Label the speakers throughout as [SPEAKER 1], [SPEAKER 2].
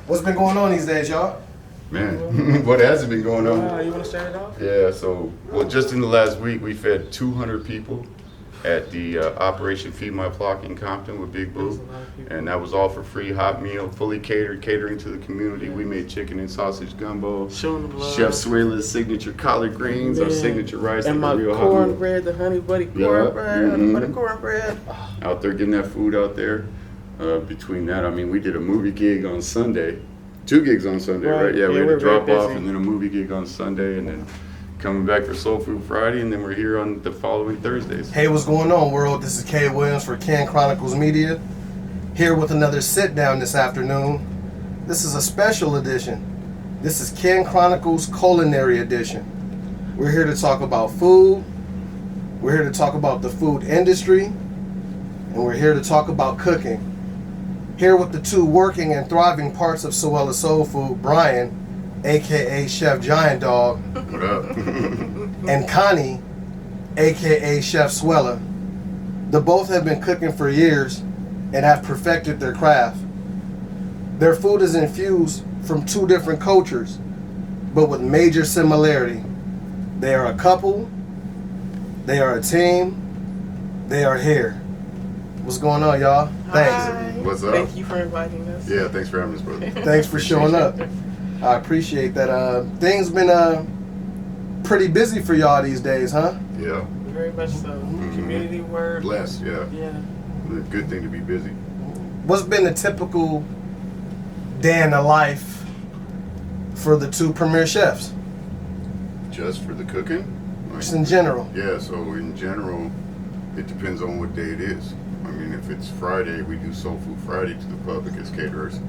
[SPEAKER 1] What's been going on these days, y'all?
[SPEAKER 2] Man, what hasn't been going on?
[SPEAKER 3] You want to start it off?
[SPEAKER 2] Yeah, so, well, just in the last week, we fed 200 people at the Operation Feed My Flock in Compton with Big Boo. And that was all for free, hot meal, fully catered, catering to the community. We made chicken and sausage gumbo.
[SPEAKER 3] Showing them love.
[SPEAKER 2] Chef Suela's signature collard greens, our signature rice.
[SPEAKER 3] And my
[SPEAKER 2] real hot meal.
[SPEAKER 3] cornbread, the honey buddy cornbread, honey buddy cornbread.
[SPEAKER 2] Out there getting that food out there. Between that, I mean, we did a movie gig on Sunday. 2 gigs on Sunday, right? Yeah, we had a drop off and then a movie gig on Sunday, and then coming back for Soul Food Friday, and then we're here on the following Thursdays.
[SPEAKER 1] Hey, what's going on, world? This is Kay Williams for Ken Chronicles Media, here with another sit down this afternoon. This is a special edition. This is Ken Chronicles Culinary Edition. We're here to talk about food. We're here to talk about the food industry, and we're here to talk about cooking. Here with the two working and thriving parts of Suela Soul Food, Brian, aka Chef Giant Dog,
[SPEAKER 2] What up?
[SPEAKER 1] and Connie, aka Chef Suela. The both have been cooking for years and have perfected their craft. Their food is infused from 2 different cultures, but with major similarity. They are a couple, they are a team, they are here. What's going on, y'all? Thanks.
[SPEAKER 3] Hi.
[SPEAKER 2] What's up?
[SPEAKER 3] Thank you for inviting us.
[SPEAKER 2] Yeah, thanks for having us, brother.
[SPEAKER 1] Thanks for showing up. I appreciate that. Things been pretty busy for y'all these days, huh?
[SPEAKER 2] Yeah.
[SPEAKER 3] Very much so. Community work.
[SPEAKER 2] Blessed, yeah.
[SPEAKER 3] Yeah.
[SPEAKER 2] A good thing to be busy.
[SPEAKER 1] What's been the typical day in the life for the 2 premier chefs?
[SPEAKER 2] Just for the cooking?
[SPEAKER 1] Just in general.
[SPEAKER 2] Yeah, so in general, it depends on what day it is. I mean, if it's Friday, we do Soul Food Friday to the public as caterers.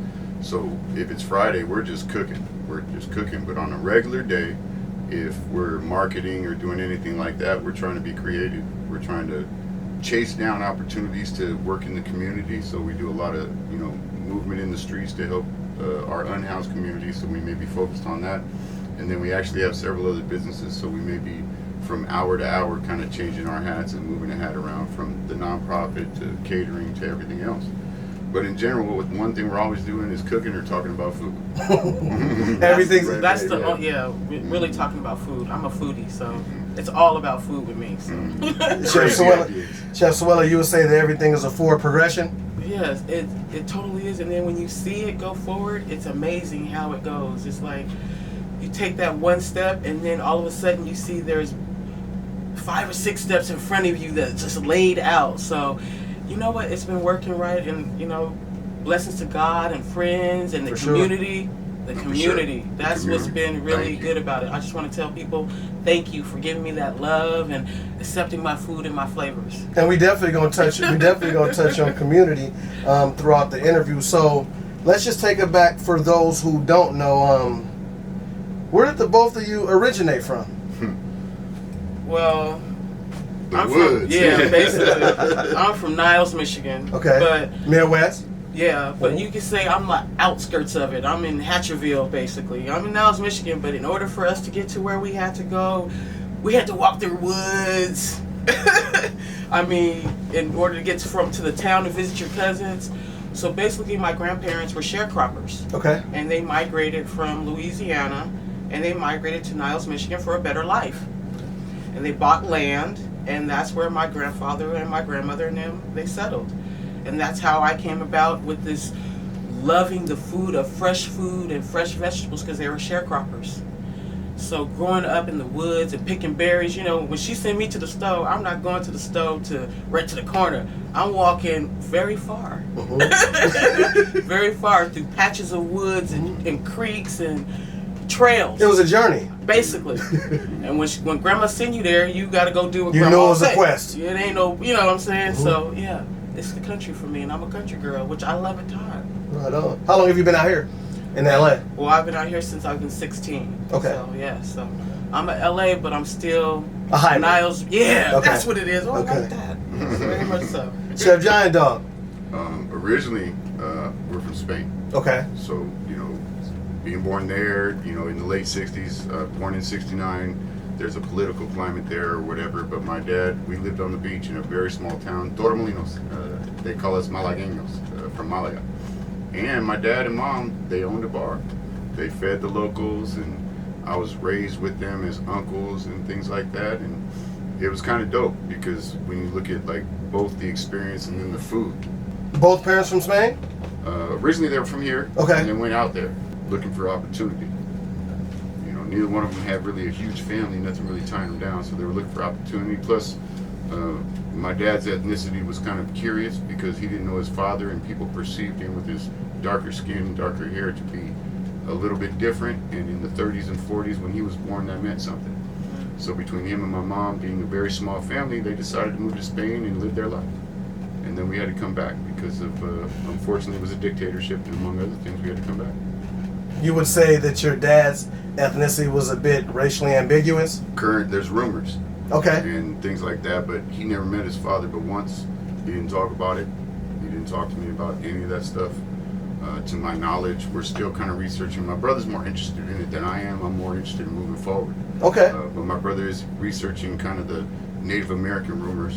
[SPEAKER 2] So if it's Friday, we're just cooking. We're just cooking. But on a regular day, if we're marketing or doing anything like that, we're trying to be creative. We're trying to chase down opportunities to work in the community. So we do a lot of, movement in the streets to help our unhoused community. So we may be focused on that. And then we actually have several other businesses. So we may be from hour to hour kind of changing our hats and moving the hat around from the nonprofit to catering to everything else. But in general, one thing we're always doing is cooking or talking about food.
[SPEAKER 1] Everything's
[SPEAKER 3] Really talking about food. I'm a foodie, so it's all about food with me. So.
[SPEAKER 1] Chef Suela, you would say that everything is a forward progression?
[SPEAKER 3] Yes, it totally is. And then when you see it go forward, it's amazing how it goes. It's like you take that one step, and then all of a sudden you see there's 5 or 6 steps in front of you that's just laid out. So, you know what? It's been working right, and blessings to God and friends and the community. The community. That's what's been really good about it. I just want to tell people thank you for giving me that love and accepting my food and my flavors.
[SPEAKER 1] And we definitely gonna touch. On community throughout the interview. So let's just take it back for those who don't know. Where did the both of you originate from?
[SPEAKER 3] Well,
[SPEAKER 2] I'm from
[SPEAKER 3] basically. I'm from Niles, Michigan.
[SPEAKER 1] Okay.
[SPEAKER 3] But
[SPEAKER 1] Midwest.
[SPEAKER 3] yeah, but you can say I'm the outskirts of it. I'm in Hatcherville, basically. I'm in Niles, Michigan, but in order for us to get to where we had to go, we had to walk through woods. I mean, in order to get to the town to visit your cousins. So basically, my grandparents were sharecroppers.
[SPEAKER 1] Okay.
[SPEAKER 3] And they migrated from Louisiana, and they migrated to Niles, Michigan for a better life. And they bought land, and that's where my grandfather and my grandmother and them, they settled. And that's how I came about with this loving the food of fresh food and fresh vegetables, because they were sharecroppers. So growing up in the woods and picking berries, when she sent me to the stove, I'm not going to the stove right to the corner. I'm walking very far. Very far through patches of woods and creeks and trails.
[SPEAKER 1] It was a journey.
[SPEAKER 3] Basically. And when grandma sent you there, you got to go do what
[SPEAKER 1] grandma
[SPEAKER 3] said.
[SPEAKER 1] You know it was a quest.
[SPEAKER 3] It ain't no, you know what I'm saying? So, yeah, it's the country for me, and I'm a country girl, which I love at times.
[SPEAKER 1] Right on. How long have you been out here in LA?
[SPEAKER 3] Well, I've been out here since I've been 16.
[SPEAKER 1] Okay.
[SPEAKER 3] So, yeah, so I'm a LA, but I'm still
[SPEAKER 1] a hybrid.
[SPEAKER 3] Niles. Yeah,
[SPEAKER 1] okay.
[SPEAKER 3] That's what it is. Oh, I like that. Very much so.
[SPEAKER 1] Chef Giant Dog.
[SPEAKER 2] Originally, we're from Spain.
[SPEAKER 1] Okay.
[SPEAKER 2] So, being born there, in the late 60s, born in 69, there's a political climate there or whatever, but my dad, we lived on the beach in a very small town, Torremolinos. They call us Malagueños, from Malaga. And my dad and mom, they owned a bar. They fed the locals, and I was raised with them as uncles and things like that. And it was kind of dope because when you look at like both the experience and then the food.
[SPEAKER 1] Both parents from Spain?
[SPEAKER 2] Originally they were from here,
[SPEAKER 1] Okay.
[SPEAKER 2] and then went out there looking for opportunity. You know, neither one of them had really a huge family, nothing really tying them down, so they were looking for opportunity. Plus, my dad's ethnicity was kind of curious because he didn't know his father, and people perceived him with his darker skin and darker hair to be a little bit different. And in the 30s and 40s, when he was born, that meant something. So between him and my mom being a very small family, they decided to move to Spain and live their life. And then we had to come back because of, unfortunately, it was a dictatorship, and among other things, we had to come back.
[SPEAKER 1] You would say that your dad's ethnicity was a bit racially ambiguous?
[SPEAKER 2] There's rumors
[SPEAKER 1] Okay.
[SPEAKER 2] and things like that, but he never met his father but once. He didn't talk about it. He didn't talk to me about any of that stuff. To my knowledge, we're still kind of researching. My brother's more interested in it than I am. I'm more interested in moving forward.
[SPEAKER 1] Okay.
[SPEAKER 2] But my brother is researching kind of the Native American rumors,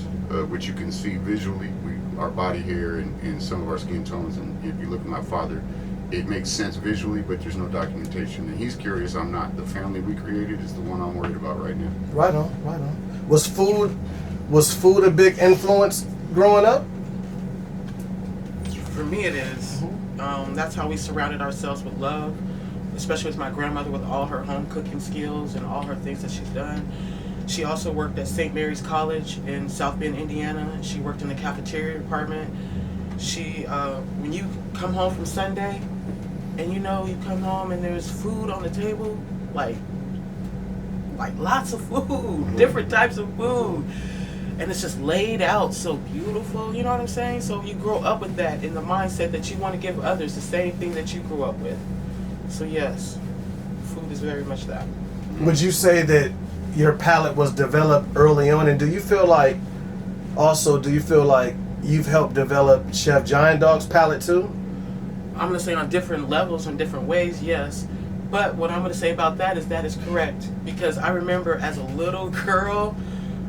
[SPEAKER 2] which you can see visually. Our body hair and some of our skin tones, and if you look at my father, it makes sense visually, but there's no documentation. And he's curious, I'm not. The family we created is the one I'm worried about right now.
[SPEAKER 1] Right on, right on. Was food a big influence growing up?
[SPEAKER 3] For me, it is. That's how we surrounded ourselves with love, especially with my grandmother with all her home cooking skills and all her things that she's done. She also worked at St. Mary's College in South Bend, Indiana. She worked in the cafeteria department. She, when you come home from Sunday, and you know you come home and there's food on the table, like lots of food, different types of food, and it's just laid out so beautiful. You know what I'm saying? So you grow up with that in the mindset that you want to give others the same thing that you grew up with. So yes, food is very much that.
[SPEAKER 1] Would you say that your palate was developed early on, and do you feel like you've helped develop Chef Giant Dog's palate too?
[SPEAKER 3] I'm going to say on different levels and different ways, yes. But what I'm going to say about that is correct. Because I remember as a little girl,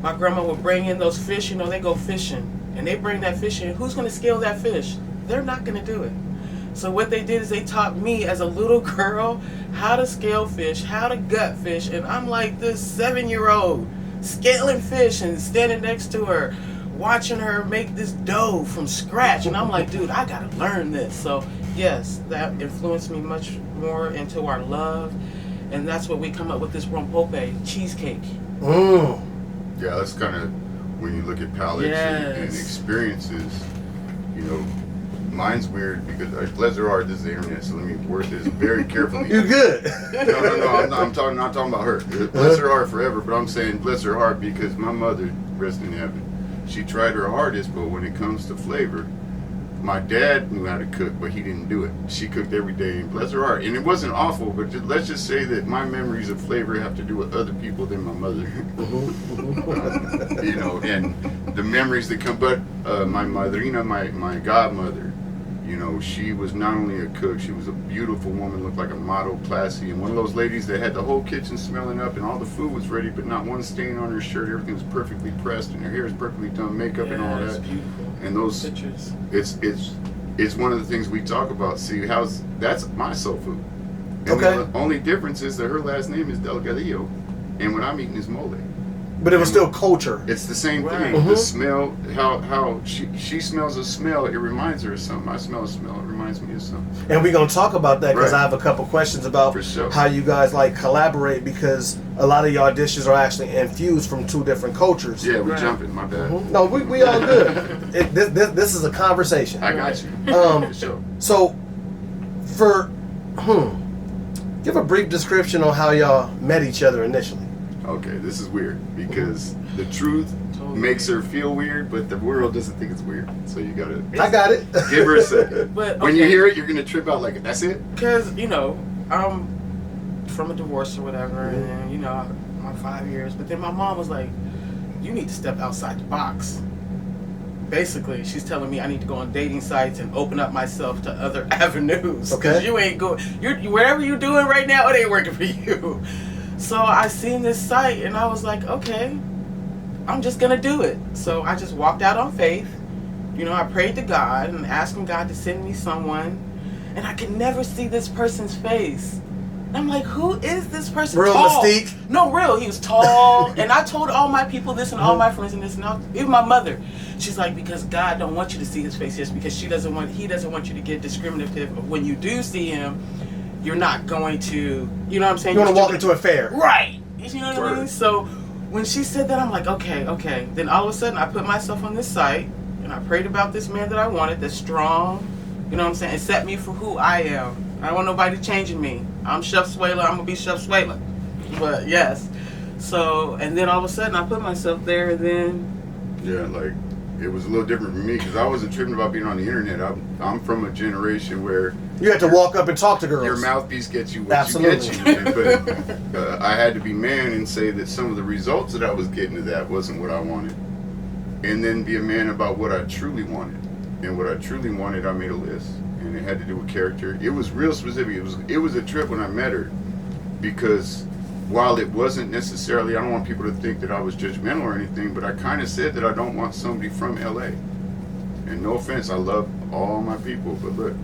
[SPEAKER 3] my grandma would bring in those fish, they go fishing. And they bring that fish in. Who's going to scale that fish? They're not going to do it. So what they did is they taught me as a little girl how to scale fish, how to gut fish. And I'm like this 7-year-old scaling fish and standing next to her, watching her make this dough from scratch. And I'm like, dude, I got to learn this. So yes, that influenced me much more into our love. And that's what we come up with this rompope cheesecake.
[SPEAKER 1] Mm.
[SPEAKER 2] Yeah, that's kind of when you look at palates and experiences, mine's weird because bless her heart, this is the internet, so let me word this very carefully.
[SPEAKER 1] You good?
[SPEAKER 2] No, I'm not talking about her. Bless her heart forever, but I'm saying bless her heart because my mother, rest in heaven, she tried her hardest, but when it comes to flavor, my dad knew how to cook, but he didn't do it. She cooked every day, and bless her heart. And it wasn't awful, but let's just say that my memories of flavor have to do with other people than my mother. And the memories that come, but my mother, my godmother, she was not only a cook, she was a beautiful woman, looked like a model, classy, and one of those ladies that had the whole kitchen smelling up and all the food was ready, but not one stain on her shirt. Everything was perfectly pressed and her hair was perfectly done, makeup and all that.
[SPEAKER 3] Beautiful.
[SPEAKER 2] And those
[SPEAKER 3] pictures.
[SPEAKER 2] It's one of the things we talk about. See, that's my soul food. And
[SPEAKER 1] Okay.
[SPEAKER 2] the only difference is that her last name is Delgadillo, and what I'm eating is mole.
[SPEAKER 1] But it was still culture.
[SPEAKER 2] It's the same
[SPEAKER 3] Right.
[SPEAKER 2] thing. The smell, how she smells a smell, it reminds her of something. I smell a smell, it reminds me of something.
[SPEAKER 1] And we're going to talk about that because
[SPEAKER 2] Right.
[SPEAKER 1] I have a couple questions about
[SPEAKER 2] For sure.
[SPEAKER 1] how you guys collaborate, because a lot of y'all dishes are actually infused from two different cultures.
[SPEAKER 2] Yeah, we
[SPEAKER 3] Right.
[SPEAKER 2] jumping, my bad.
[SPEAKER 1] Mhm. No, we all good. This is a conversation.
[SPEAKER 2] I got you. For sure.
[SPEAKER 1] So, give a brief description on how y'all met each other initially.
[SPEAKER 2] Okay, this is weird because the truth
[SPEAKER 3] Totally.
[SPEAKER 2] makes her feel weird, but the world doesn't think it's weird. So you gotta
[SPEAKER 1] I got it.
[SPEAKER 2] give her a second.
[SPEAKER 3] But
[SPEAKER 2] When you hear it, you're gonna trip out like, that's it?
[SPEAKER 3] Because, I'm from a divorce or whatever, and, I'm 5 years. But then my mom was like, you need to step outside the box. Basically, she's telling me I need to go on dating sites and open up myself to other avenues.
[SPEAKER 1] Okay.
[SPEAKER 3] 'Cause you ain't going, whatever you're doing right now, it ain't working for you. So I seen this site, and I was like, okay, I'm just going to do it. So I just walked out on faith. I prayed to God and asked him God to send me someone. and I could never see this person's face. And I'm like, who is this person?
[SPEAKER 1] Real
[SPEAKER 3] tall.
[SPEAKER 1] Mystique?
[SPEAKER 3] No, real. He was tall. And I told all my people this and all my friends and this and all, even my mother. She's like, because God don't want you to see his face just because he doesn't want you to get discriminative. But when you do see him, you're not going to, you know what I'm saying?
[SPEAKER 1] You want to walk into a fair.
[SPEAKER 3] Right. You know what I mean? So when she said that, I'm like, okay. Then all of a sudden I put myself on this site and I prayed about this man that I wanted, that's strong, you know what I'm saying? Accept me for who I am. I don't want nobody changing me. I'm Chef Suela. I'm going to be Chef Suela. But yes. So, and then all of a sudden I put myself there and then.
[SPEAKER 2] Yeah, like it was a little different for me because I wasn't tripping about being on the internet. I'm from a generation where
[SPEAKER 1] you have to walk up and talk to girls.
[SPEAKER 2] Your mouthpiece gets you what
[SPEAKER 1] Absolutely.
[SPEAKER 2] you get you. But I had to be man and say that some of the results that I was getting to that wasn't what I wanted. And then be a man about what I truly wanted. And what I truly wanted, I made a list. And it had to do with character. It was real specific. It was a trip when I met her because while it wasn't necessarily, I don't want people to think that I was judgmental or anything, but I kind of said that I don't want somebody from LA. And no offense, I love all my people, but look,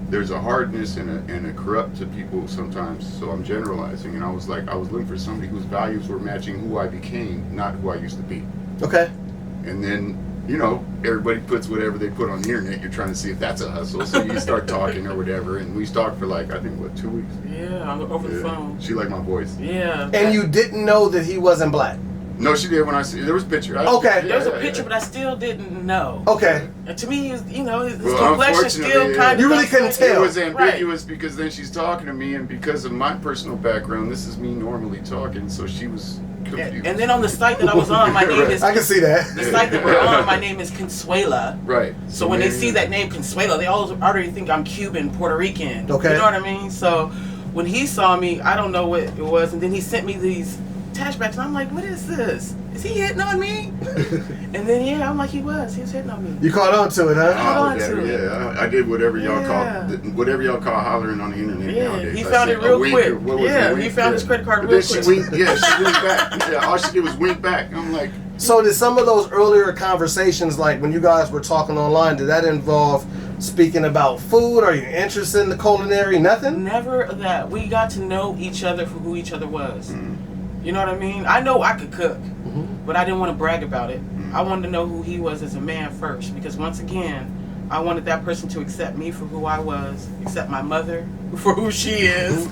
[SPEAKER 2] there's a hardness and a corrupt to people sometimes, so I'm generalizing. And I was looking for somebody whose values were matching who I became, not who I used to be.
[SPEAKER 1] Okay.
[SPEAKER 2] And then, you know, everybody puts whatever they put on the internet. You're trying to see if that's a hustle. So you start talking or whatever. And we talked for like, I think, 2 weeks?
[SPEAKER 3] Yeah, over the phone.
[SPEAKER 2] She liked my voice.
[SPEAKER 3] Yeah.
[SPEAKER 1] And you didn't know that he wasn't black?
[SPEAKER 2] No, she did when I see. There was a picture.
[SPEAKER 1] Okay.
[SPEAKER 3] There was a picture, but I still didn't know.
[SPEAKER 1] Okay.
[SPEAKER 3] And to me, his complexion still kind of.
[SPEAKER 1] You really couldn't tell.
[SPEAKER 2] It was ambiguous because then she's talking to me, and because of my personal background, this is me normally talking, so she was confused.
[SPEAKER 3] And then on the site that I was on, my name is.
[SPEAKER 1] I can see that.
[SPEAKER 3] The site that we're on, my name is Consuela.
[SPEAKER 2] Right.
[SPEAKER 3] So when they see that name Consuela, they already think I'm Cuban, Puerto Rican.
[SPEAKER 1] Okay.
[SPEAKER 3] You know what I mean? So when he saw me, I don't know what it was, and then he sent me these attachbacks, and I'm like, what is this? Is he hitting on me? And then I'm like, he was hitting on me.
[SPEAKER 1] You caught on to it, huh?
[SPEAKER 2] Yeah, I did whatever y'all call hollering on the internet nowadays.
[SPEAKER 3] He found it real quick. He found his credit card real quick.
[SPEAKER 2] She winked back. Yeah, all she did was wink back. I'm like.
[SPEAKER 1] So did some of those earlier conversations, like when you guys were talking online, did that involve speaking about food? Are you interested in the culinary? Nothing?
[SPEAKER 3] Never that. We got to know each other for who each other was.
[SPEAKER 2] Mm-hmm.
[SPEAKER 3] You know what I mean? I know I could cook, but I didn't want to brag about it. I wanted to know who he was as a man first, because once again, I wanted that person to accept me for who I was, accept my mother for who she is.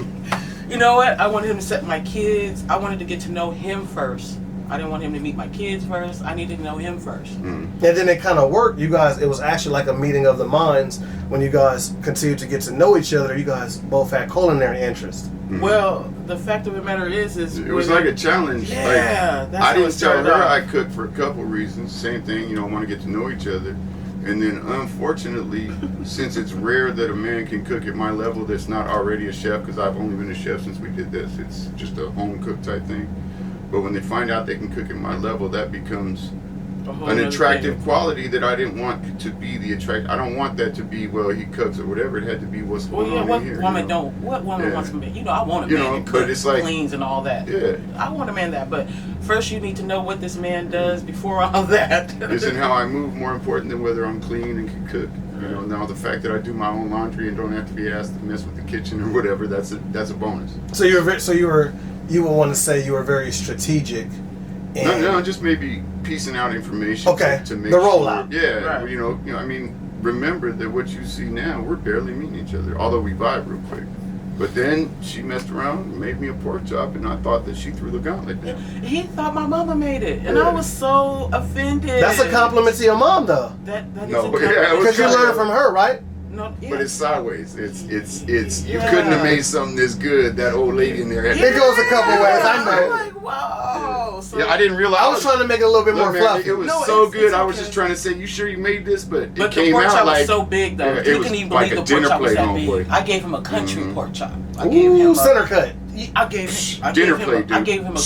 [SPEAKER 3] You know what? I wanted him to accept my kids. I wanted to get to know him first. I didn't want him to meet my kids first. I needed to know him first.
[SPEAKER 1] And then it kind of worked. You guys, it was actually like a meeting of the minds when you guys continued to get to know each other. You guys both had culinary interest.
[SPEAKER 3] Well, the fact of the matter is
[SPEAKER 2] it was like a challenge.
[SPEAKER 3] Yeah,
[SPEAKER 2] like, I didn't tell her I cooked for a couple reasons. Same thing, want to get to know each other. And then, unfortunately, since it's rare that a man can cook at my level that's not already a chef, because I've only been a chef since we did this. It's just a home cook type thing. But when they find out they can cook at my level, that becomes an attractive quality that I didn't want to be the attract. I don't want that to be, well, he cooks or whatever. It had to be what's going on in here.
[SPEAKER 3] What woman wants a man? I want a man that cooks, cleans, and all that.
[SPEAKER 2] Yeah.
[SPEAKER 3] I want a man that, but first you need to know what this man does before all that.
[SPEAKER 2] Isn't how I move more important than whether I'm clean and can cook? Now the fact that I do my own laundry and don't have to be asked to mess with the kitchen or whatever, that's a bonus.
[SPEAKER 1] So you would want to say you were very strategic.
[SPEAKER 2] No, just maybe piecing out information.
[SPEAKER 1] Okay.
[SPEAKER 2] To make
[SPEAKER 1] the rollout.
[SPEAKER 2] Sure, yeah. Right. I mean, remember that what you see now, we're barely meeting each other, although we vibe real quick. But then she messed around and made me a pork chop, and I thought that she threw the gauntlet down.
[SPEAKER 3] He thought my mama made it, and I was so offended.
[SPEAKER 1] That's a compliment to your mom, though.
[SPEAKER 3] That is
[SPEAKER 2] no,
[SPEAKER 3] a compliment.
[SPEAKER 1] Because you learned from her, right?
[SPEAKER 3] No, yeah.
[SPEAKER 2] But it's sideways. It's you couldn't have made something this good. That old lady in there.
[SPEAKER 1] It goes a couple ways. I know.
[SPEAKER 3] I'm like, whoa. So
[SPEAKER 2] I didn't realize.
[SPEAKER 1] I was trying to make it a little bit more fluffy.
[SPEAKER 2] It was so good. I was just trying to say, you sure you made this? But it came
[SPEAKER 3] the pork
[SPEAKER 2] out
[SPEAKER 3] chop
[SPEAKER 2] like
[SPEAKER 3] was so big though. You couldn't even believe the pork chop was that big. I gave him a country pork chop. I gave him
[SPEAKER 1] center cut.
[SPEAKER 3] I gave him
[SPEAKER 2] dinner plate.
[SPEAKER 3] I gave him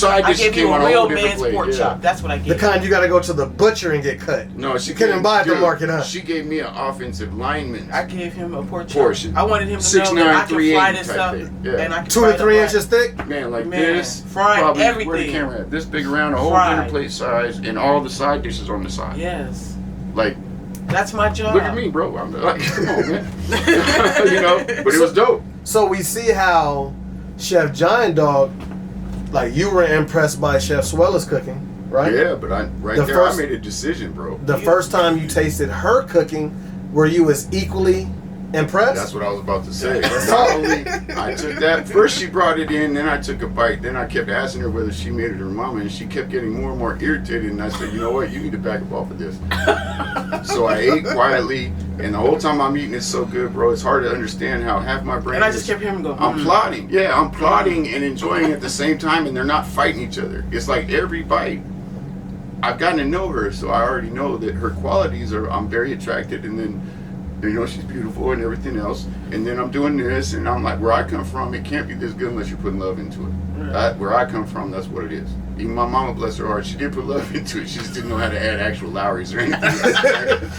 [SPEAKER 3] a real man's pork chop. That's what I gave.
[SPEAKER 1] The kind you got to go to the butcher and get cut.
[SPEAKER 2] No, she
[SPEAKER 1] couldn't buy at the market, huh?
[SPEAKER 2] She gave me an offensive lineman.
[SPEAKER 3] I gave him a pork chop.
[SPEAKER 2] Portion.
[SPEAKER 3] I wanted him to know that I could fry this up, and I could
[SPEAKER 1] 2 to 3 inches thick.
[SPEAKER 2] Man, like this.
[SPEAKER 3] Frying
[SPEAKER 2] probably,
[SPEAKER 3] everything.
[SPEAKER 2] Where the camera at? This big around, a whole dinner plate size, and all the side dishes on the side.
[SPEAKER 3] Yes.
[SPEAKER 2] Like
[SPEAKER 3] That's my job.
[SPEAKER 2] Look at me, bro. I'm like, come on, man. You know, but it was dope.
[SPEAKER 1] So we see how Chef Giant Dog, like you were impressed by Chef Suela's cooking, right?
[SPEAKER 2] Yeah, but I made a decision, bro.
[SPEAKER 1] The first time you tasted her cooking, were you as equally impressed?
[SPEAKER 2] That's what I was about to say. Not only I took that, first she brought it in, then I took a bite, then I kept asking her whether she made it her mama, and she kept getting more and more irritated, and I said, you know what, you need to back up off of this. So I ate quietly, and the whole time I'm eating it's so good, bro, it's hard to understand how half my brain
[SPEAKER 3] And I just kept hearing him go,
[SPEAKER 2] I'm plotting. Yeah, I'm plotting and enjoying at the same time, and they're not fighting each other. It's like every bite, I've gotten to know her, so I already know that her qualities are, I'm very attracted, and then you know, she's beautiful and everything else. And then I'm doing this, and I'm like, where I come from, it can't be this good unless you're putting love into it. Where I come from, that's what it is. Even my mama, bless her heart, she did put love into it. She just didn't know how to add actual Lowry's or anything.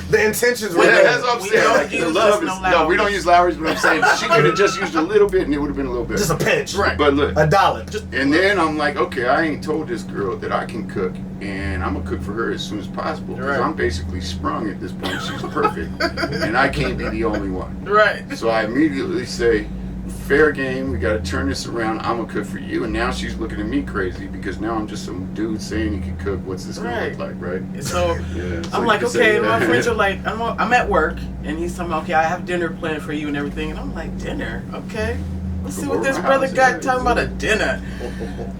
[SPEAKER 1] The intentions were
[SPEAKER 2] Yeah,
[SPEAKER 1] there.
[SPEAKER 2] that's what I'm saying. Like, the love is, no, we don't use Lowry's, but I'm saying she could have just used a little bit, and it would have been a little better.
[SPEAKER 1] Just a pinch.
[SPEAKER 2] Right. But look.
[SPEAKER 1] $1.
[SPEAKER 2] And then I'm like, okay, I ain't told this girl that I can cook, and I'm going to cook for her as soon as possible. Because I'm basically sprung at this point. She's perfect. And I can't be the only one.
[SPEAKER 3] Right.
[SPEAKER 2] So I immediately say, fair game, we got to turn this around. I'm going to cook for you. And now she's looking at me crazy because now I'm just some dude saying he can cook. What's this going to look like, right?
[SPEAKER 3] So
[SPEAKER 2] Yeah, so
[SPEAKER 3] I'm
[SPEAKER 2] you
[SPEAKER 3] like,
[SPEAKER 2] can
[SPEAKER 3] okay,
[SPEAKER 2] say
[SPEAKER 3] my
[SPEAKER 2] that.
[SPEAKER 3] friends are like, I'm at work, and he's telling me, okay, I have dinner planned for you and everything. And I'm like, dinner? Okay. Let's see what this brother got talking about a dinner.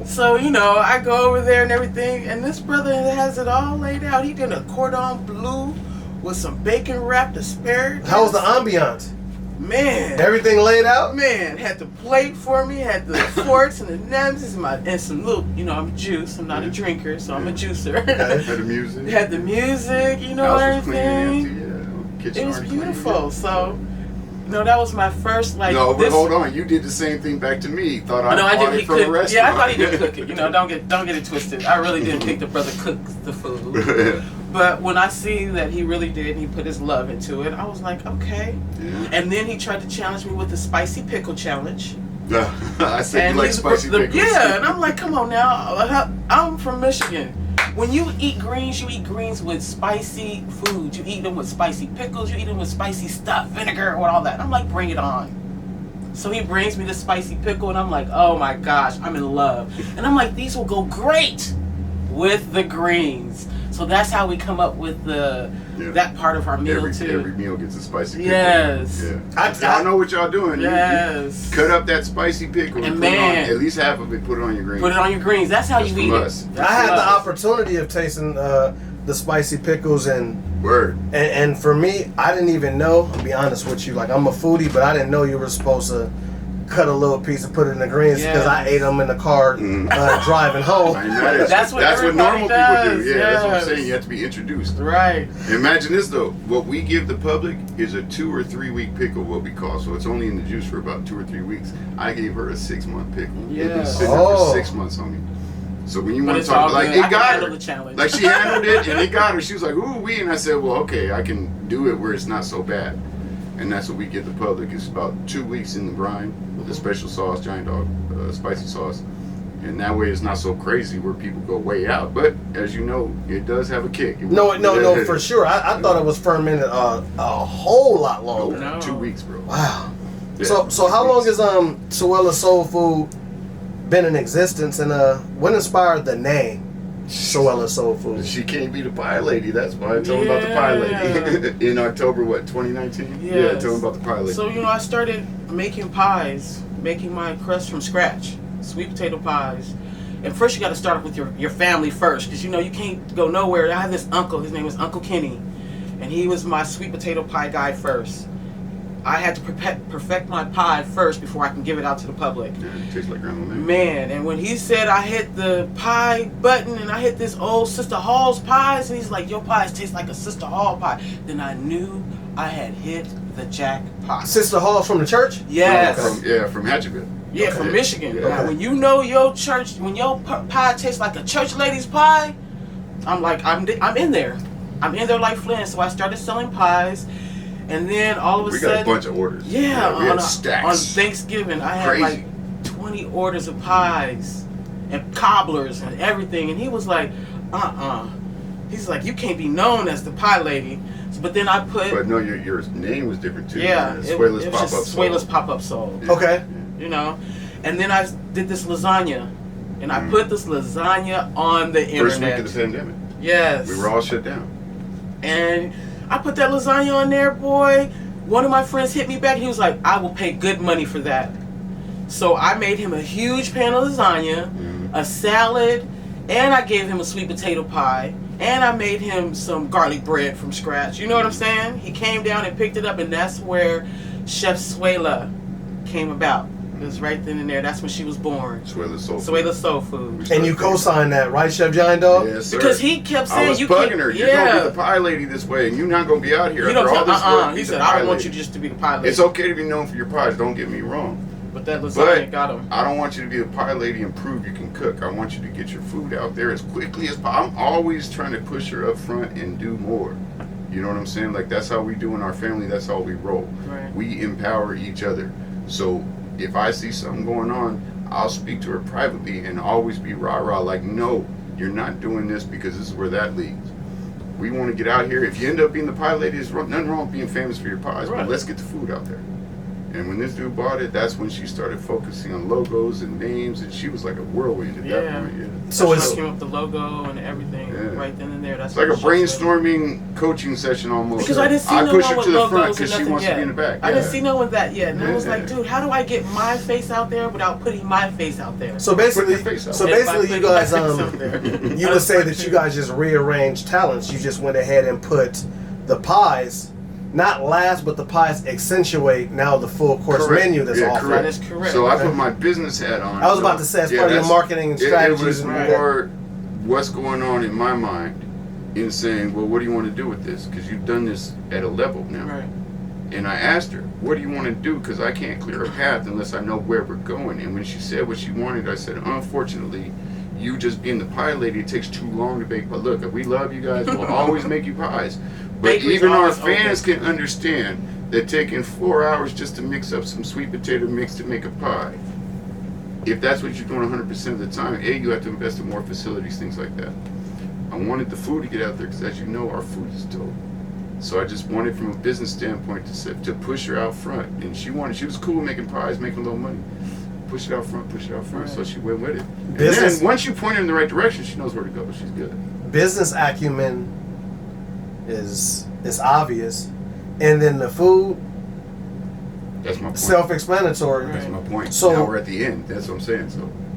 [SPEAKER 3] So, you know, I go over there and everything, and this brother has it all laid out. He did a cordon bleu with some bacon wrapped asparagus.
[SPEAKER 1] How was the ambiance?
[SPEAKER 3] Man.
[SPEAKER 1] Everything laid out?
[SPEAKER 3] Man, had the plate for me, had the forks and the napkins and some little, you know, I'm a juice. I'm not a drinker, so I'm a juicer.
[SPEAKER 2] Had the music.
[SPEAKER 3] Had the music, you know,
[SPEAKER 2] House was clean and
[SPEAKER 3] everything.
[SPEAKER 2] empty, yeah. Kitchen
[SPEAKER 3] It was
[SPEAKER 2] already clean,
[SPEAKER 3] beautiful.
[SPEAKER 2] yeah.
[SPEAKER 3] So, you know, that was my first, like,
[SPEAKER 2] No, but
[SPEAKER 3] this.
[SPEAKER 2] hold on. You did the same thing back to me. Thought I
[SPEAKER 3] No, I
[SPEAKER 2] bought
[SPEAKER 3] didn't.
[SPEAKER 2] it
[SPEAKER 3] He
[SPEAKER 2] from a
[SPEAKER 3] cooked.
[SPEAKER 2] restaurant.
[SPEAKER 3] Yeah, I thought he didn't cook it. You know, don't get it twisted. I really didn't think the brother cooked the food. But when I see that he really did, and he put his love into it, I was like, okay.
[SPEAKER 2] Yeah.
[SPEAKER 3] And then he tried to challenge me with the spicy pickle challenge.
[SPEAKER 2] I said you like spicy pickles.
[SPEAKER 3] Yeah, and I'm like, come on now. I'm from Michigan. When you eat greens with spicy food. You eat them with spicy pickles. You eat them with spicy stuff, vinegar, and all that. I'm like, bring it on. So he brings me the spicy pickle, and I'm like, oh my gosh, I'm in love. And I'm like, these will go great with the greens. So that's how we come up with that part of our meal too.
[SPEAKER 2] Every meal gets a spicy pickle.
[SPEAKER 3] Yes.
[SPEAKER 2] Yeah. Y'all know what y'all doing.
[SPEAKER 3] Yes.
[SPEAKER 2] You cut up that spicy pickle and put it on, at least half of it, put it on your greens.
[SPEAKER 3] Put it on your greens. That's how you eat
[SPEAKER 2] us.
[SPEAKER 3] it.
[SPEAKER 1] I had the opportunity of tasting the spicy pickles and for me, I didn't even know, I'll be honest with you, like I'm a foodie, but I didn't know you were supposed to cut a little piece and put it in the greens because I ate them in the car driving home.
[SPEAKER 3] That's what
[SPEAKER 2] normal
[SPEAKER 3] does.
[SPEAKER 2] people do. Yeah, that's what I'm saying. You have to be introduced.
[SPEAKER 3] Right.
[SPEAKER 2] Imagine this though. What we give the public is a 2 or 3 week pickle, what we call. So it's only in the juice for about 2 or 3 weeks. I gave her a 6-month pickle.
[SPEAKER 3] Yeah.
[SPEAKER 2] It's been sitting there for 6 months on me. So when you want to talk, like it got her, like she handled it and it got her. She was like, "Ooh, wee," and I said, "Well, okay, I can do it where it's not so bad." And that's what we give the public. It's about 2 weeks in the brine with the special sauce, Giant Dog spicy sauce, and that way it's not so crazy where people go way out. But as you know, it does have a kick.
[SPEAKER 1] No, for sure. I thought it was fermented a whole lot longer.
[SPEAKER 2] No. 2 weeks, bro.
[SPEAKER 1] Wow.
[SPEAKER 2] Yeah.
[SPEAKER 1] So how long has Suela Soul Food been in existence, and what inspired the name Suela Soul Food?
[SPEAKER 2] She can't be the pie lady. That's why I told him about the pie lady in October, 2019?
[SPEAKER 3] Yes.
[SPEAKER 2] Yeah, I told him about the pie lady.
[SPEAKER 3] So, you know, I started making pies, making my crust from scratch, sweet potato pies. And first you got to start off with your family first, because, you know, you can't go nowhere. I had this uncle, his name was Uncle Kenny, and he was my sweet potato pie guy first. I had to perfect my pie first before I can give it out to the public.
[SPEAKER 2] Yeah, it tastes like Grandma May.
[SPEAKER 3] Man, and when he said I hit the pie button and I hit this old Sister Hall's pies, and he's like, your pies taste like a Sister Hall pie, then I knew I had hit the jackpot.
[SPEAKER 1] Sister Hall from the church?
[SPEAKER 3] Yes.
[SPEAKER 2] From Hatchettville.
[SPEAKER 3] Yeah,
[SPEAKER 2] Okay.
[SPEAKER 3] from Michigan.
[SPEAKER 2] Yeah.
[SPEAKER 3] Now, when you know your church, when your pie tastes like a church lady's pie, I'm like, I'm in there. I'm in there like Flynn. So I started selling pies. And then all of a sudden,
[SPEAKER 2] we got a bunch of orders.
[SPEAKER 3] Yeah,
[SPEAKER 2] we had stacks.
[SPEAKER 3] On Thanksgiving, I had like 20 orders of pies and cobblers and everything. And he was like, He's like, you can't be known as the pie lady. But then I put.
[SPEAKER 2] But no, your name was different too.
[SPEAKER 3] Yeah,
[SPEAKER 2] Suela's
[SPEAKER 3] it was just Suela's pop-up soul.
[SPEAKER 2] Yeah.
[SPEAKER 1] Okay.
[SPEAKER 3] You know, and then I did this lasagna, and I put this lasagna on the internet.
[SPEAKER 2] First week of the pandemic.
[SPEAKER 3] Yes.
[SPEAKER 2] We were all shut down.
[SPEAKER 3] And I put that lasagna on there, boy. One of my friends hit me back. He was like, "I will pay good money for that." So I made him a huge pan of lasagna, a salad, and I gave him a sweet potato pie, and I made him some garlic bread from scratch. You know what I'm saying? He came down and picked it up, and that's where Chef Suela came about. It was right then and there. That's when she was born.
[SPEAKER 2] Suela's Soul Food.
[SPEAKER 3] Suela's Soul Food.
[SPEAKER 1] And you co-signed that, right, Chef Giant Dog?
[SPEAKER 2] Yes, sir.
[SPEAKER 3] Because he kept saying,
[SPEAKER 2] I was
[SPEAKER 3] you
[SPEAKER 2] bugging
[SPEAKER 3] can't,
[SPEAKER 2] her. You're going to be the pie lady this way, and you're not going to be out here
[SPEAKER 3] You
[SPEAKER 2] after
[SPEAKER 3] don't
[SPEAKER 2] all this work.
[SPEAKER 3] He
[SPEAKER 2] Be
[SPEAKER 3] said,
[SPEAKER 2] the
[SPEAKER 3] I
[SPEAKER 2] pie
[SPEAKER 3] don't want you
[SPEAKER 2] lady.
[SPEAKER 3] just to be the pie lady.
[SPEAKER 2] It's okay to be known for your pies, don't get me wrong.
[SPEAKER 3] But that lasagna
[SPEAKER 2] But
[SPEAKER 3] got him.
[SPEAKER 2] I don't want you to be the pie lady and prove you can cook. I want you to get your food out there as quickly as possible. I'm always trying to push her up front and do more. You know what I'm saying? Like, that's how we do in our family. That's how we roll.
[SPEAKER 3] Right.
[SPEAKER 2] We empower each other. So if I see something going on, I'll speak to her privately and always be rah-rah. Like, no, you're not doing this because this is where that leads. We want to get out here. If you end up being the pie lady, there's nothing wrong with being famous for your pies.
[SPEAKER 3] Right.
[SPEAKER 2] But let's get the food out there. And when this dude bought it, that's when she started focusing on logos and names, and she was like a whirlwind at that point. Yeah.
[SPEAKER 1] So
[SPEAKER 3] That's
[SPEAKER 1] it's
[SPEAKER 3] when I came up with the logo and everything right then and there. That's
[SPEAKER 2] It's like a
[SPEAKER 3] what she said.
[SPEAKER 2] brainstorming coaching session almost.
[SPEAKER 3] Because I didn't see
[SPEAKER 2] I
[SPEAKER 3] no
[SPEAKER 2] push
[SPEAKER 3] one
[SPEAKER 2] her
[SPEAKER 3] with
[SPEAKER 2] to the
[SPEAKER 3] logos
[SPEAKER 2] front
[SPEAKER 3] or
[SPEAKER 2] because she
[SPEAKER 3] nothing
[SPEAKER 2] wants
[SPEAKER 3] yet.
[SPEAKER 2] to be in the back.
[SPEAKER 3] I
[SPEAKER 2] Yeah.
[SPEAKER 3] didn't see no one that yet, and I was
[SPEAKER 2] Yeah.
[SPEAKER 3] like, dude, how do I get my face out there without putting my face out there?
[SPEAKER 1] so
[SPEAKER 2] Put
[SPEAKER 1] basically,
[SPEAKER 2] your face out.
[SPEAKER 1] so
[SPEAKER 3] Yeah, by
[SPEAKER 1] basically, you
[SPEAKER 3] putting my
[SPEAKER 1] guys
[SPEAKER 3] face out there.
[SPEAKER 1] you would say that you guys just rearranged talents. You just went ahead and put the pies, not last, but the pies accentuate now the full course
[SPEAKER 2] Correct.
[SPEAKER 1] menu that's
[SPEAKER 2] Yeah,
[SPEAKER 1] offered.
[SPEAKER 3] That is correct.
[SPEAKER 2] So I put my business hat on.
[SPEAKER 1] I was about to say, as part of your marketing and strategies
[SPEAKER 2] It was
[SPEAKER 1] and-
[SPEAKER 2] more what's going on in my mind in saying, well, what do you want to do with this? Because you've done this at a level now.
[SPEAKER 3] Right.
[SPEAKER 2] And I asked her, what do you want to do? Because I can't clear a path unless I know where we're going. And when she said what she wanted, I said, unfortunately, you just being the pie lady, it takes too long to bake. But look, we love you guys. We'll always make you pies. But
[SPEAKER 3] Bakery's
[SPEAKER 2] even our
[SPEAKER 3] always
[SPEAKER 2] fans
[SPEAKER 3] open.
[SPEAKER 2] can understand that taking 4 hours just to mix up some sweet potato mix to make a pie, if that's what you're doing 100% of the time, you have to invest in more facilities, things like that. I wanted the food to get out there because, as you know, our food is dope. So I just wanted, from a business standpoint, to push her out front. And she was cool making pies, making a little money. Push it out front.
[SPEAKER 3] Right.
[SPEAKER 2] So she went with it. And
[SPEAKER 1] Business-
[SPEAKER 2] then once you point her in the right direction, she knows where to go. She's good.
[SPEAKER 1] Business acumen is obvious, and then the food,
[SPEAKER 2] That's my point.
[SPEAKER 1] self-explanatory.
[SPEAKER 3] Right.
[SPEAKER 2] That's my point.
[SPEAKER 1] So-
[SPEAKER 2] now we're at the end. That's what I'm saying.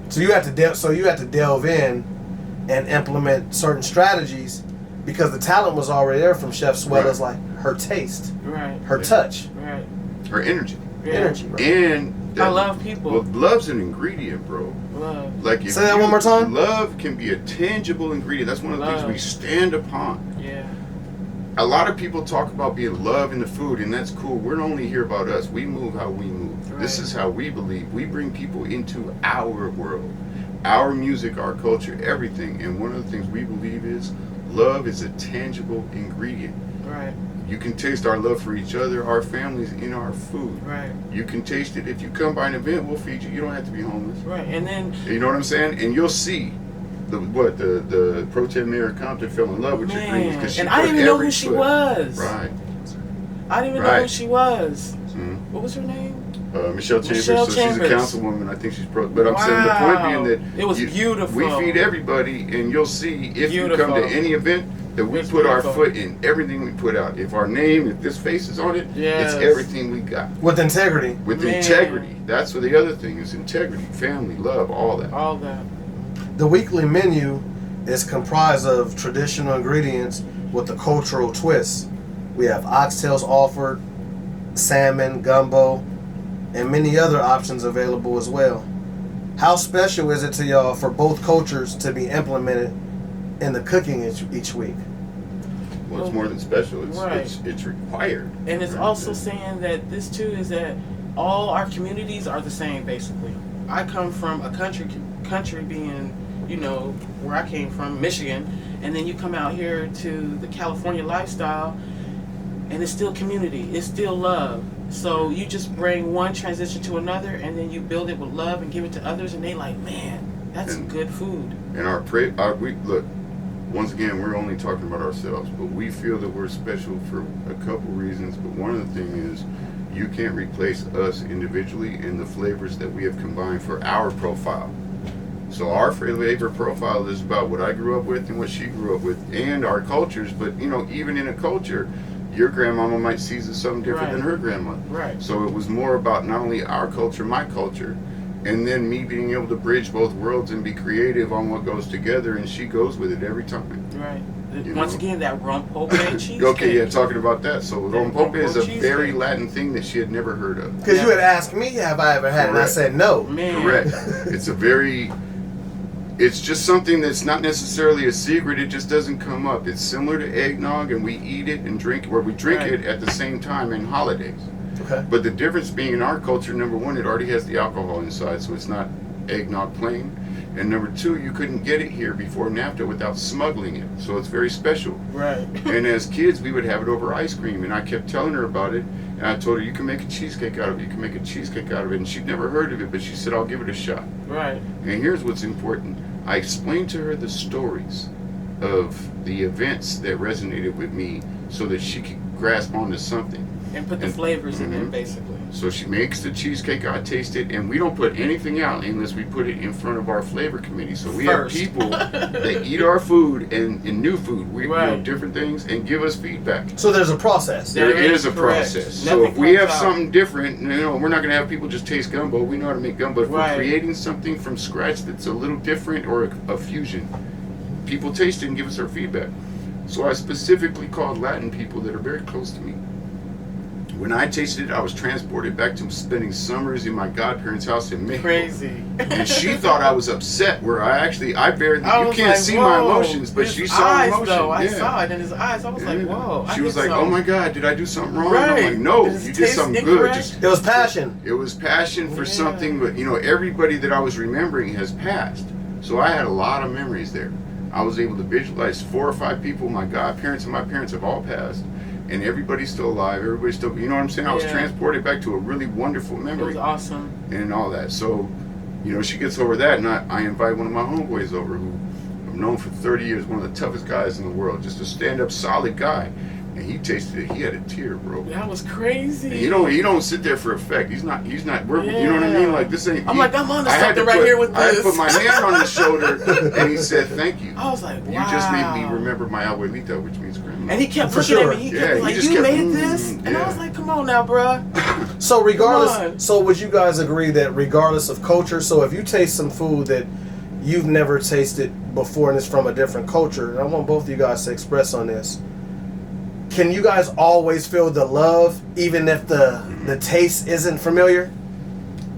[SPEAKER 1] So you have to delve in and implement certain strategies because the talent was already there from Chef Suela's, like her taste,
[SPEAKER 3] Right.
[SPEAKER 1] her touch,
[SPEAKER 3] Right.
[SPEAKER 2] Her energy.
[SPEAKER 3] Yeah.
[SPEAKER 1] energy. Right?
[SPEAKER 2] And
[SPEAKER 3] I love people.
[SPEAKER 2] Well, love's an ingredient, bro.
[SPEAKER 3] Love.
[SPEAKER 2] Like, if
[SPEAKER 1] Say that one more time?
[SPEAKER 2] Love can be a tangible ingredient. That's one of the things
[SPEAKER 3] Love.
[SPEAKER 2] we stand upon.
[SPEAKER 3] Yeah.
[SPEAKER 2] A lot of people talk about being love in the food, and that's cool. We're only here about us. We move how we move. This
[SPEAKER 3] Right.
[SPEAKER 2] is how we believe. We bring people into our world, our music, our culture, everything. And one of the things we believe is love is a tangible ingredient.
[SPEAKER 3] Right.
[SPEAKER 2] You can taste our love for each other, our families, in our food.
[SPEAKER 3] Right.
[SPEAKER 2] You can taste it. If you come by an event, we'll feed you. You don't have to be homeless.
[SPEAKER 3] Right. And then
[SPEAKER 2] You know what I'm saying? And you'll see the pro tem mayor of Compton fell in love with your greens because she
[SPEAKER 3] and
[SPEAKER 2] put
[SPEAKER 3] I didn't even know
[SPEAKER 2] every
[SPEAKER 3] who she
[SPEAKER 2] foot-
[SPEAKER 3] was.
[SPEAKER 2] Right.
[SPEAKER 3] I didn't even know who she was.
[SPEAKER 2] Mhm.
[SPEAKER 3] What was her name?
[SPEAKER 2] Michelle Chambers.
[SPEAKER 3] Michelle
[SPEAKER 2] so
[SPEAKER 3] Chambers.
[SPEAKER 2] she's a councilwoman. I think she's pro. But I'm saying the point being that
[SPEAKER 3] It was beautiful.
[SPEAKER 2] We feed everybody, and you'll see if you come to
[SPEAKER 3] Beautiful.
[SPEAKER 2] any event that we
[SPEAKER 3] It's
[SPEAKER 2] put our
[SPEAKER 3] beautiful.
[SPEAKER 2] foot in everything we put out. If our name, if this face is on it,
[SPEAKER 3] Yes.
[SPEAKER 2] it's everything we got.
[SPEAKER 1] With integrity.
[SPEAKER 2] With
[SPEAKER 3] Man.
[SPEAKER 2] integrity. That's what the other thing is: integrity, family, love, all that.
[SPEAKER 3] All that.
[SPEAKER 1] The weekly menu is comprised of traditional ingredients with a cultural twist. We have oxtails offered, salmon, gumbo, and many other options available as well. How special is it to y'all for both cultures to be implemented in the cooking each week?
[SPEAKER 2] Well, it's more than special. It's
[SPEAKER 3] Right.
[SPEAKER 2] it's required.
[SPEAKER 3] And it's also saying that this too is that all our communities are the same basically. I come from a country being, you know, where I came from, Michigan, and then you come out here to the California lifestyle and it's still community, it's still love. So you just bring one transition to another and then you build it with love and give it to others and they like, man, that's
[SPEAKER 2] And-
[SPEAKER 3] good food.
[SPEAKER 2] And we look, once again, we're only talking about ourselves, but we feel that we're special for a couple reasons. But one of the things is you can't replace us individually in the flavors that we have combined for our profile. So our flavor profile is about what I grew up with and what she grew up with and our cultures. But, you know, even in a culture, your grandmama might season something different than her grandma.
[SPEAKER 3] Right.
[SPEAKER 2] So it was more about not only our culture, my culture, and then me being able to bridge both worlds and be creative on what goes together, and she goes with it every time.
[SPEAKER 3] Right.
[SPEAKER 2] You
[SPEAKER 3] Once
[SPEAKER 2] know?
[SPEAKER 3] again, that rompope cheesecake.
[SPEAKER 2] Okay, yeah, talking about that. So rompope is a
[SPEAKER 3] cheesecake.
[SPEAKER 2] very Latin thing that she had never heard of.
[SPEAKER 1] Because you had asked me, have I ever had it? And I said no.
[SPEAKER 3] Man.
[SPEAKER 2] Correct. It's just something that's not necessarily a secret. It just doesn't come up. It's similar to eggnog, and we eat it and drink, or we drink it at the same time in holidays.
[SPEAKER 1] Okay.
[SPEAKER 2] But the difference being in our culture, number one, it already has the alcohol inside, so it's not eggnog plain. And number two, you couldn't get it here before NAFTA without smuggling it, so it's very special.
[SPEAKER 3] Right.
[SPEAKER 2] And as kids, we would have it over ice cream, and I kept telling her about it, and I told her, you can make a cheesecake out of it, you can make a cheesecake out of it, and she'd never heard of it, but she said, I'll give it a shot.
[SPEAKER 3] Right.
[SPEAKER 2] And here's what's important. I explained to her the stories of the events that resonated with me so that she could grasp onto something.
[SPEAKER 3] And put the flavors in there, basically.
[SPEAKER 2] So she makes the cheesecake, I taste it, and we don't put anything out unless we put it in front of our flavor committee. So we have people that eat our food and new food, you know, different things, and give us feedback.
[SPEAKER 1] So there's a process.
[SPEAKER 2] There is a process. So if we have something different, you know, we're not going to have people just taste gumbo. We know how to make gumbo. If we're creating something from scratch that's a little different or a fusion, people taste it and give us our feedback. So I specifically called Latin people that are very close to me. When I tasted it, I was transported back to spending summers in my godparents' house in Mexico.
[SPEAKER 3] Crazy.
[SPEAKER 2] And she thought I was upset, where you can't see my emotions, but she saw emotion.
[SPEAKER 3] Though, I saw it in his eyes. I was like, whoa.
[SPEAKER 2] She was like, oh my God, did I do something wrong? I'm like, no, you did something good.
[SPEAKER 1] It was passion.
[SPEAKER 2] It was passion for something, but you know, everybody that I was remembering has passed. So I had a lot of memories there. I was able to visualize 4 or 5 people, my godparents and my parents have all passed. And everybody's still alive. Everybody's still, you know what I'm saying? I was transported back to a really wonderful memory.
[SPEAKER 3] It was awesome.
[SPEAKER 2] And all that. So, you know, she gets over that, and I invite one of my homeboys over who I've known for 30 years, one of the toughest guys in the world, just a stand-up, solid guy. And he tasted it. He had a tear, bro.
[SPEAKER 3] That was crazy.
[SPEAKER 2] And you don't sit there for effect. He's not, you know what I mean? Like, this ain't.
[SPEAKER 3] I'm on to something right here with this.
[SPEAKER 2] I put my hand on his shoulder, and he said, thank you.
[SPEAKER 3] I was like, wow.
[SPEAKER 2] You just made me remember my abuelita, which means grandma.
[SPEAKER 3] And he kept looking at me. He kept like, you made this? And I was like, come on now, bruh.
[SPEAKER 1] So regardless, so would you guys agree that regardless of culture, so if you taste some food that you've never tasted before and it's from a different culture, and I want both of you guys to express on this, can you guys always feel the love even if the taste isn't familiar?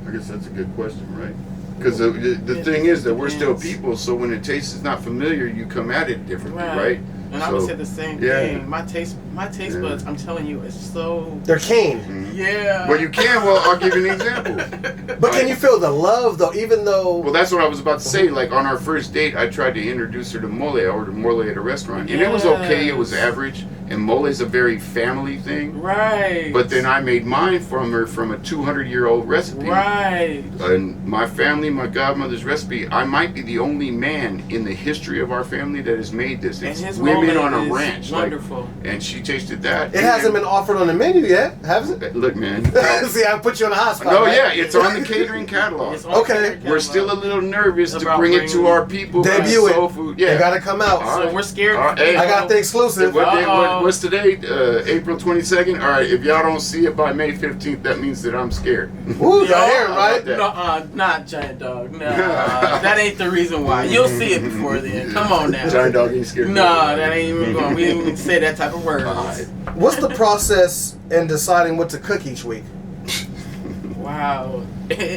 [SPEAKER 2] I guess that's a good question, right? Because the thing is that we're still people, so when the taste is not familiar, you come at it differently, right?
[SPEAKER 3] And I would say the same thing. My taste buds, I'm telling you, it's so...
[SPEAKER 1] They're keen.
[SPEAKER 2] Mm-hmm.
[SPEAKER 3] Yeah.
[SPEAKER 2] Well, you can. Well, I'll give you an example.
[SPEAKER 1] But can you feel the love, though, even though...
[SPEAKER 2] Well, that's what I was about to say. Like, on our first date, I tried to introduce her to mole. I ordered mole at a restaurant. And it was okay. It was average. And mole is a very family thing.
[SPEAKER 3] Right.
[SPEAKER 2] But then I made mine from her from a 200-year-old recipe.
[SPEAKER 3] Right.
[SPEAKER 2] And my family, my godmother's recipe, I might be the only man in the history of our family that has made this. It's
[SPEAKER 3] and his
[SPEAKER 2] women on a ranch.
[SPEAKER 3] Wonderful.
[SPEAKER 2] Like, and she tasted that.
[SPEAKER 1] It hasn't been offered on the menu yet, has it?
[SPEAKER 2] Look, man.
[SPEAKER 1] See, I put you on the hot spot.
[SPEAKER 2] No,
[SPEAKER 1] right?
[SPEAKER 2] yeah, it's on the catering catalog.
[SPEAKER 1] Okay.
[SPEAKER 2] We're still a little nervous to bring it to our people.
[SPEAKER 1] Debut
[SPEAKER 2] soul food.
[SPEAKER 1] Yeah. They gotta come out.
[SPEAKER 3] So we're scared.
[SPEAKER 2] Hey,
[SPEAKER 1] I got the exclusive.
[SPEAKER 2] What's today? April 22nd? All right, if y'all don't see it by May 15th, that means that I'm scared.
[SPEAKER 1] Ooh, y'all hear it, right?
[SPEAKER 3] No, not Giant Dog. No, that ain't the reason why. You'll see it before then. Come on now.
[SPEAKER 2] Giant Dog ain't scared.
[SPEAKER 3] No, that ain't even going. We didn't even say that type of words.
[SPEAKER 1] What's the process in deciding what to cook each week?
[SPEAKER 3] Wow.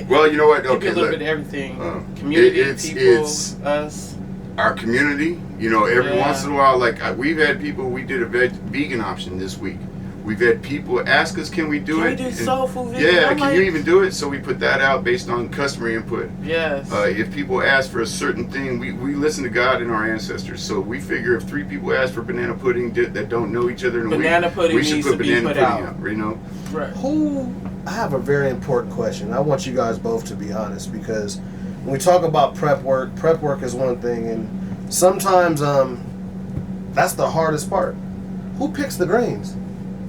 [SPEAKER 2] Well, you know what?
[SPEAKER 3] Okay, a little bit of everything. Community, people, us.
[SPEAKER 2] Our community, you know, every once in a while, like we've had people, we did a vegan option this week. We've had people ask us, can we do it?
[SPEAKER 3] Can we do soul food vegan?
[SPEAKER 2] Yeah, can you even do it? So we put that out based on customer input.
[SPEAKER 3] Yes.
[SPEAKER 2] If people ask for a certain thing, we listen to God and our ancestors. So we figure if 3 people ask for banana pudding that don't know each other in a week, we should put banana pudding out, you know?
[SPEAKER 3] Right.
[SPEAKER 1] I have a very important question. I want you guys both to be honest, because when we talk about prep work is one thing, and sometimes That's the hardest part. Who picks the greens?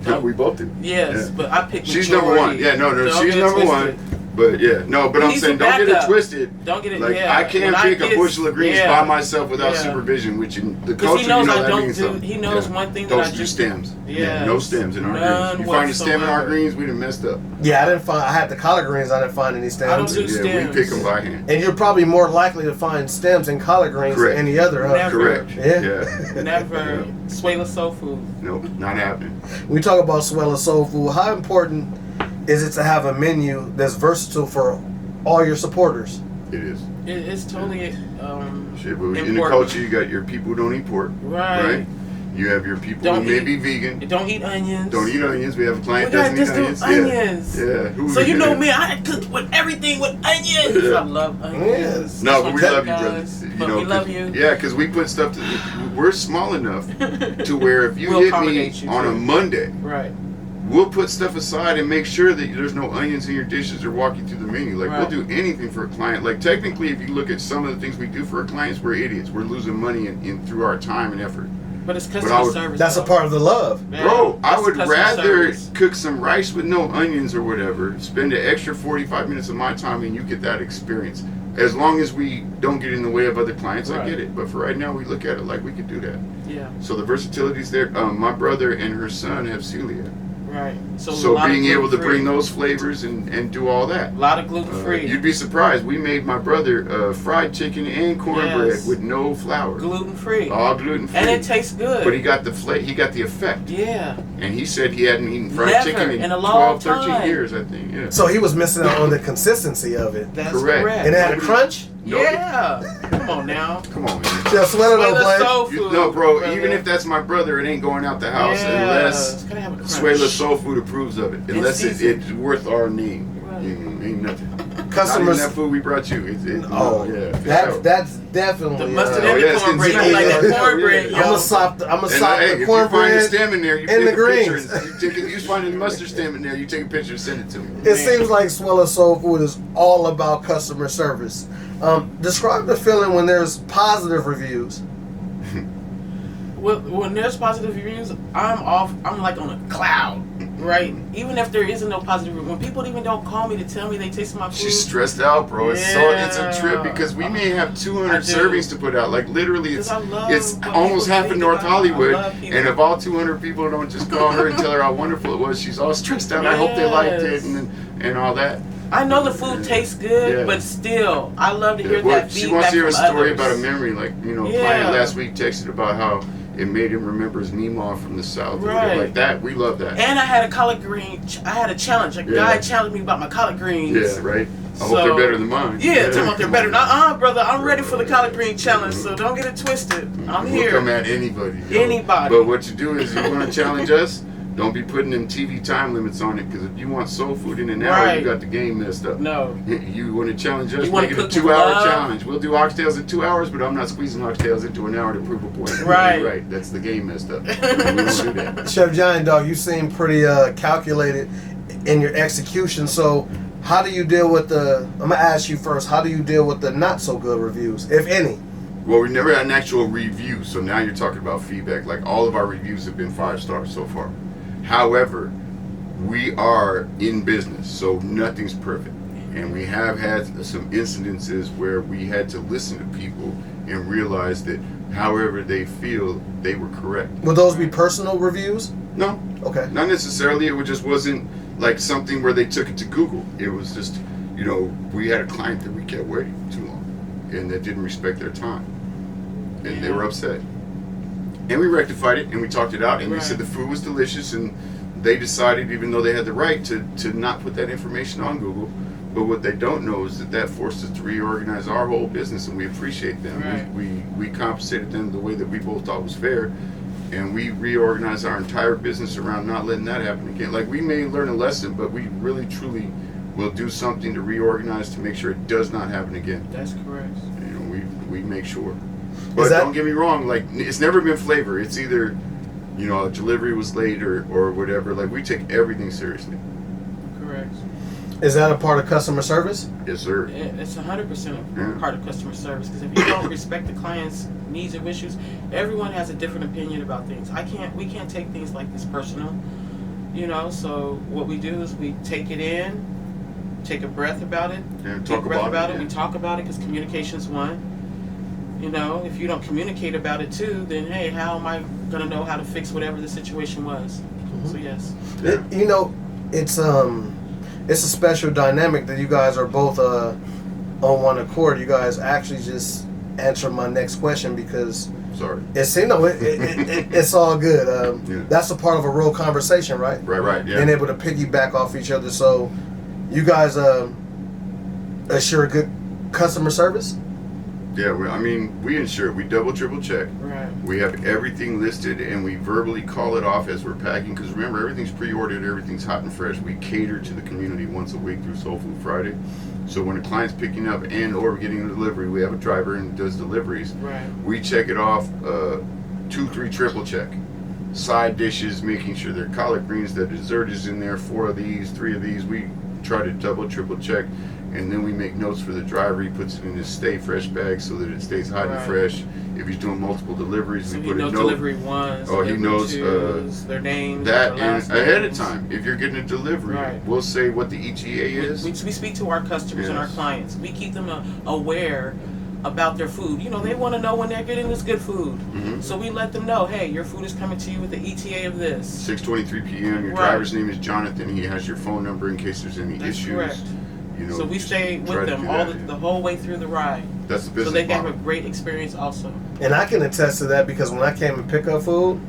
[SPEAKER 2] Yeah, we both do.
[SPEAKER 3] Yes,
[SPEAKER 2] Yeah.
[SPEAKER 3] but I picked
[SPEAKER 2] She's
[SPEAKER 3] majority.
[SPEAKER 2] number one. Yeah, no,
[SPEAKER 3] Don't
[SPEAKER 2] she's
[SPEAKER 3] get it
[SPEAKER 2] number
[SPEAKER 3] twisted.
[SPEAKER 2] one. But yeah, no, but I'm
[SPEAKER 3] He's
[SPEAKER 2] saying
[SPEAKER 3] a
[SPEAKER 2] don't get it
[SPEAKER 3] backup.
[SPEAKER 2] twisted.
[SPEAKER 3] Don't get it.
[SPEAKER 2] Like
[SPEAKER 3] yeah.
[SPEAKER 2] I can't
[SPEAKER 3] When
[SPEAKER 2] pick
[SPEAKER 3] get-
[SPEAKER 2] a bushel of greens
[SPEAKER 3] yeah.
[SPEAKER 2] by myself without
[SPEAKER 3] Yeah.
[SPEAKER 2] supervision, which in the
[SPEAKER 3] Because
[SPEAKER 2] culture,
[SPEAKER 3] he knows
[SPEAKER 2] you know,
[SPEAKER 3] I
[SPEAKER 2] that
[SPEAKER 3] don't
[SPEAKER 2] means
[SPEAKER 3] do.
[SPEAKER 2] something.
[SPEAKER 3] He knows one thing that
[SPEAKER 2] Don't
[SPEAKER 3] I
[SPEAKER 2] do
[SPEAKER 3] just
[SPEAKER 2] stems.
[SPEAKER 3] Yes.
[SPEAKER 2] Yeah, no stems in our
[SPEAKER 3] None
[SPEAKER 2] greens. You find a stem in our
[SPEAKER 3] whatsoever.
[SPEAKER 2] greens, we done messed up.
[SPEAKER 1] Yeah, I didn't find. I had the collard greens. I didn't find any stems.
[SPEAKER 3] I don't do
[SPEAKER 2] Yeah,
[SPEAKER 3] stems.
[SPEAKER 2] we pick them by hand.
[SPEAKER 1] And you're probably more likely to find stems in collard greens
[SPEAKER 2] Correct.
[SPEAKER 1] than any other. Huh?
[SPEAKER 3] Never.
[SPEAKER 2] Correct.
[SPEAKER 1] Yeah.
[SPEAKER 3] Never. Suela soul food.
[SPEAKER 2] Nope, not happening.
[SPEAKER 1] We talk about Suela soul food. How important is it to have a menu that's versatile for all your supporters?
[SPEAKER 2] It is.
[SPEAKER 3] It's totally
[SPEAKER 2] Shit, but in the
[SPEAKER 3] important.
[SPEAKER 2] culture, you got your people who don't eat pork.
[SPEAKER 3] Right.
[SPEAKER 2] You have your people
[SPEAKER 3] Don't
[SPEAKER 2] who may
[SPEAKER 3] eat-
[SPEAKER 2] be vegan.
[SPEAKER 3] Don't eat onions.
[SPEAKER 2] Don't eat onions. We have a client
[SPEAKER 3] We
[SPEAKER 2] that
[SPEAKER 3] got
[SPEAKER 2] doesn't eat
[SPEAKER 3] just do
[SPEAKER 2] onions.
[SPEAKER 3] onions.
[SPEAKER 2] Yeah. Who
[SPEAKER 3] So you know me, I cook with everything with onions.
[SPEAKER 2] Yeah.
[SPEAKER 3] I love onions.
[SPEAKER 2] No,
[SPEAKER 3] That's
[SPEAKER 2] but we
[SPEAKER 3] what
[SPEAKER 2] love you,
[SPEAKER 3] guys,
[SPEAKER 2] brothers. You
[SPEAKER 3] But
[SPEAKER 2] know,
[SPEAKER 3] we love
[SPEAKER 2] 'cause-
[SPEAKER 3] you.
[SPEAKER 2] Yeah, because we put stuff to. We're small enough to where if you
[SPEAKER 3] We'll
[SPEAKER 2] hit me
[SPEAKER 3] accommodate you,
[SPEAKER 2] on a
[SPEAKER 3] too.
[SPEAKER 2] Monday,
[SPEAKER 3] Right.
[SPEAKER 2] we'll put stuff aside and make sure that there's no onions in your dishes or walk you through the menu. Like
[SPEAKER 3] Right.
[SPEAKER 2] we'll do anything for a client. Like technically, if you look at some of the things we do for our clients, we're idiots. We're losing money in through our time and effort.
[SPEAKER 3] But it's
[SPEAKER 2] But I
[SPEAKER 3] customer
[SPEAKER 2] would-
[SPEAKER 3] service.
[SPEAKER 1] That's a
[SPEAKER 3] though.
[SPEAKER 1] part of the love.
[SPEAKER 3] Yeah,
[SPEAKER 2] Bro, I
[SPEAKER 3] that's
[SPEAKER 2] would
[SPEAKER 3] customer
[SPEAKER 2] rather
[SPEAKER 3] service.
[SPEAKER 2] cook some rice with no onions or whatever, spend an extra 45 minutes of my time and you get that experience. As long as we don't get in the way of other clients, I
[SPEAKER 3] Right.
[SPEAKER 2] get it. But for right now, we look at it like we could do that.
[SPEAKER 3] Yeah.
[SPEAKER 2] So the versatility's there. My brother and her son have celiac.
[SPEAKER 3] Right. So, a
[SPEAKER 2] So
[SPEAKER 3] lot of
[SPEAKER 2] being able to
[SPEAKER 3] gluten-free.
[SPEAKER 2] bring those flavors and do all that.
[SPEAKER 3] A lot of gluten free.
[SPEAKER 2] You'd be surprised. We made my brother fried chicken and cornbread
[SPEAKER 3] Yes.
[SPEAKER 2] with no flour.
[SPEAKER 3] gluten free.
[SPEAKER 2] All gluten free.
[SPEAKER 3] And it tastes good.
[SPEAKER 2] But he got the he got the effect.
[SPEAKER 3] Yeah.
[SPEAKER 2] And he said he hadn't eaten fried
[SPEAKER 3] Never
[SPEAKER 2] chicken
[SPEAKER 3] in
[SPEAKER 2] in
[SPEAKER 3] a long
[SPEAKER 2] 12, 13
[SPEAKER 3] time.
[SPEAKER 2] years, I think. Yeah.
[SPEAKER 1] So he was missing out on the consistency of it.
[SPEAKER 3] That's
[SPEAKER 2] Correct.
[SPEAKER 3] correct.
[SPEAKER 1] And it had a crunch.
[SPEAKER 3] Yeah. Come on now.
[SPEAKER 2] Come on, man.
[SPEAKER 1] Yeah, Suela don't
[SPEAKER 3] Suela
[SPEAKER 1] play.
[SPEAKER 3] soul food.
[SPEAKER 2] No, bro,
[SPEAKER 3] brother.
[SPEAKER 2] even if that's my brother, it ain't going out the house
[SPEAKER 3] Yeah,
[SPEAKER 2] unless
[SPEAKER 3] it's gonna have a crunch.
[SPEAKER 2] Suela Soul Food approves of it. Unless
[SPEAKER 3] seasoned.
[SPEAKER 2] it's worth our name.
[SPEAKER 3] Right.
[SPEAKER 2] Ain't nothing. Not
[SPEAKER 1] Customers.
[SPEAKER 2] even that food we brought you.
[SPEAKER 1] Oh,
[SPEAKER 2] yeah. for
[SPEAKER 1] that's
[SPEAKER 2] sure.
[SPEAKER 1] that's definitely.
[SPEAKER 3] The mustard
[SPEAKER 2] Oh,
[SPEAKER 3] and
[SPEAKER 2] yeah,
[SPEAKER 3] the
[SPEAKER 2] it's
[SPEAKER 3] cornbread.
[SPEAKER 2] considered-
[SPEAKER 3] You like that
[SPEAKER 2] yeah,
[SPEAKER 3] cornbread,
[SPEAKER 2] yeah.
[SPEAKER 3] yo.
[SPEAKER 1] I'm gonna sop the
[SPEAKER 2] And hey, if you find a
[SPEAKER 1] cornbread.
[SPEAKER 2] stem in there, you
[SPEAKER 1] and
[SPEAKER 2] take
[SPEAKER 1] the
[SPEAKER 2] a picture.
[SPEAKER 1] greens.
[SPEAKER 2] You find a mustard stem in there, you take a picture and send it to me.
[SPEAKER 1] It seems like Suela Soul Food is all about customer service. Describe the feeling when there's positive reviews.
[SPEAKER 3] When there's positive reviews, I'm like on a cloud, right? Even if there isn't no positive review, when people even don't call me to tell me they tasted my food.
[SPEAKER 2] She's stressed out, bro. It's a trip because we may have 200
[SPEAKER 3] I do.
[SPEAKER 2] servings to put out. Like literally, it's
[SPEAKER 3] 'Cause I love
[SPEAKER 2] it's
[SPEAKER 3] what
[SPEAKER 2] almost
[SPEAKER 3] people
[SPEAKER 2] half of
[SPEAKER 3] think
[SPEAKER 2] North
[SPEAKER 3] about-
[SPEAKER 2] Hollywood.
[SPEAKER 3] I love people.
[SPEAKER 2] And if all 200 people don't just call her and tell her how wonderful it was, she's all stressed out. I hope they liked it
[SPEAKER 3] Yes.
[SPEAKER 2] and all that.
[SPEAKER 3] I know the food tastes good,
[SPEAKER 2] Yeah.
[SPEAKER 3] but still, I love to hear
[SPEAKER 2] Well,
[SPEAKER 3] that
[SPEAKER 2] she
[SPEAKER 3] feedback
[SPEAKER 2] wants to hear a
[SPEAKER 3] from
[SPEAKER 2] story
[SPEAKER 3] others.
[SPEAKER 2] about a memory. Like client
[SPEAKER 3] Yeah.
[SPEAKER 2] last week texted about how it made him remember his Meemaw from the South.
[SPEAKER 3] Right.
[SPEAKER 2] Like that, we love that.
[SPEAKER 3] And I had a collard green. I had a challenge. A
[SPEAKER 2] Yeah.
[SPEAKER 3] guy challenged me about my collard greens.
[SPEAKER 2] Yeah, right. I hope
[SPEAKER 3] So-
[SPEAKER 2] they're better than mine.
[SPEAKER 3] Yeah, talking about they're better. Brother, I'm ready for the collard green challenge, so don't get it twisted. I'm
[SPEAKER 2] We'll
[SPEAKER 3] here.
[SPEAKER 2] come at anybody.
[SPEAKER 3] Anybody.
[SPEAKER 2] But what you do is you want to challenge us, don't be putting them TV time limits on it, because if you want soul food in an hour,
[SPEAKER 3] Right.
[SPEAKER 2] you got the game messed up.
[SPEAKER 3] No.
[SPEAKER 2] You want to challenge us,
[SPEAKER 3] You wanna
[SPEAKER 2] make it a
[SPEAKER 3] cook with
[SPEAKER 2] 2-hour
[SPEAKER 3] love?
[SPEAKER 2] challenge. We'll do oxtails in 2 hours, but I'm not squeezing oxtails into an hour to prove a point.
[SPEAKER 3] Right.
[SPEAKER 2] Right. That's the game messed up. We don't do that.
[SPEAKER 1] Chef Giant Dog, you seem pretty calculated in your execution. So, how do you deal with I'm gonna ask you first. How do you deal with the not so good reviews, if any?
[SPEAKER 2] Well, we never had an actual review, so now you're talking about feedback. Like all of our reviews have been 5 stars so far. However, we are in business, so nothing's perfect. And we have had some incidences where we had to listen to people and realize that however they feel, they were correct.
[SPEAKER 1] Would those be personal reviews?
[SPEAKER 2] No,
[SPEAKER 1] Okay.
[SPEAKER 2] not necessarily. It just wasn't like something where they took it to Google. It was just, we had a client that we kept waiting too long and that didn't respect their time. And they were upset. And we rectified it and we talked it out and we said the food was delicious, and they decided, even though they had the right to not put that information on Google. But what they don't know is that forced us to reorganize our whole business, and we appreciate them.
[SPEAKER 3] Right.
[SPEAKER 2] We compensated them the way that we both thought was fair, and we reorganized our entire business around not letting that happen again. Like, we may learn a lesson, but we really truly will do something to reorganize to make sure it does not happen again.
[SPEAKER 3] That's correct.
[SPEAKER 2] We make sure. But don't get me wrong, like, it's never been flavor. It's either, a delivery was late or whatever. Like, we take everything seriously.
[SPEAKER 3] Correct.
[SPEAKER 1] Is that a part of customer service?
[SPEAKER 2] Yes, sir.
[SPEAKER 3] It's 100% a part of customer service, because if you don't respect the client's needs or wishes, everyone has a different opinion about things. We can't take things like this personal, so what we do is we take it in, take a breath about it,
[SPEAKER 2] talk about it.
[SPEAKER 3] We talk about it, because communication's one. If you don't communicate about it too, then hey, how am I going to know how to fix whatever the situation was? So yes.
[SPEAKER 1] It's a special dynamic that you guys are both on one accord. You guys actually just answered my next question, because
[SPEAKER 2] sorry,
[SPEAKER 1] it's all good. That's a part of a real conversation, right?
[SPEAKER 2] Right. Yeah.
[SPEAKER 1] Being able to piggyback off each other. So you guys assure good customer service?
[SPEAKER 2] Yeah, we ensure. We double, triple check.
[SPEAKER 3] Right.
[SPEAKER 2] We have everything listed, and we verbally call it off as we're packing. Because remember, everything's pre-ordered, everything's hot and fresh. We cater to the community once a week through Soul Food Friday. So when a client's picking up or getting a delivery, we have a driver and does deliveries.
[SPEAKER 3] Right.
[SPEAKER 2] We check it off, 2-3 triple check. Side dishes, making sure they're collard greens, the dessert is in there, 4 of these, 3 of these. We try to double, triple check. And then we make notes for the driver. He puts it in his Stay Fresh bag so that it stays hot and fresh. If he's doing multiple deliveries,
[SPEAKER 3] so
[SPEAKER 2] we put a note.
[SPEAKER 3] Delivery ones.
[SPEAKER 2] Oh, he knows
[SPEAKER 3] their names.
[SPEAKER 2] That and ahead of time. If you're getting a delivery, we'll say what the ETA is.
[SPEAKER 3] We speak to our customers and our clients. We keep them aware about their food. They want to know when they're getting this good food.
[SPEAKER 2] Mm-hmm.
[SPEAKER 3] So we let them know, hey, your food is coming to you with the ETA of this.
[SPEAKER 2] 6:23 p.m. Your driver's name is Jonathan. He has your phone number in case there's any issues.
[SPEAKER 3] Correct. So we stay with them the whole way through the ride.
[SPEAKER 2] That's the business
[SPEAKER 3] so they can
[SPEAKER 2] model.
[SPEAKER 3] have a great experience also.
[SPEAKER 1] And I can attest to that, because when I came and pick up food,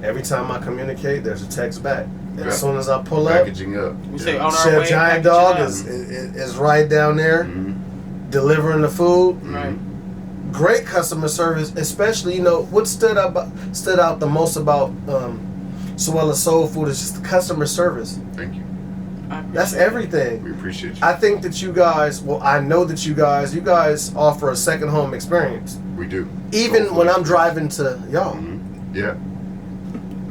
[SPEAKER 1] every time I communicate, there's a text back. As soon as I pull up,
[SPEAKER 2] packaging up.
[SPEAKER 3] We say on our
[SPEAKER 1] Chef
[SPEAKER 3] way,
[SPEAKER 1] Giant Dog is right down there, delivering the food.
[SPEAKER 3] Right.
[SPEAKER 1] Great customer service, especially what stood out the most about Suela Soul Food is just the customer service.
[SPEAKER 2] Thank you.
[SPEAKER 1] That's everything.
[SPEAKER 2] We appreciate you.
[SPEAKER 1] I think that you guys, I know that you guys offer a second home experience.
[SPEAKER 2] We do.
[SPEAKER 1] Even when I'm driving to y'all.
[SPEAKER 2] Yeah.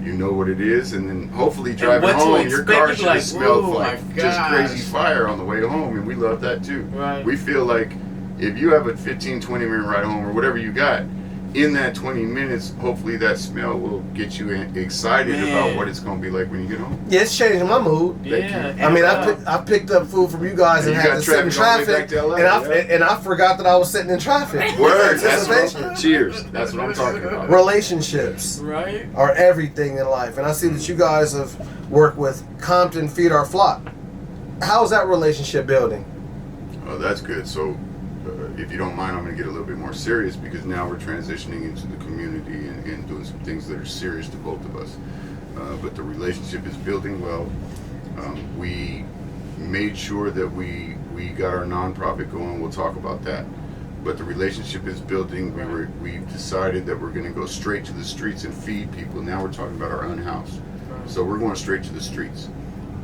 [SPEAKER 2] You know what it is, and then hopefully driving home, your car should have smelled like just crazy fire on the way home, and we love that too.
[SPEAKER 3] Right.
[SPEAKER 2] We feel like if you have a 15-20 minute ride home or whatever you got, in that 20 minutes, hopefully that smell will get you excited about what it's going to be like when you get home.
[SPEAKER 1] Yeah, it's changing my mood.
[SPEAKER 3] Yeah.
[SPEAKER 1] I mean, I picked up food from you guys and had to sit in traffic, and I forgot that I was sitting in traffic.
[SPEAKER 2] Word. Cheers. That's what I'm talking about.
[SPEAKER 1] Relationships are everything in life, and I see that you guys have worked with Compton Feed Our Flock. How's that relationship building?
[SPEAKER 2] Oh, that's good. So, if you don't mind, I'm going to get a little bit more serious, because now we're transitioning into the community and doing some things that are serious to both of us. But the relationship is building well. We made sure that we got our nonprofit going. We'll talk about that. But the relationship is building. We've decided that we're going to go straight to the streets and feed people. Now we're talking about our unhoused. So we're going straight to the streets.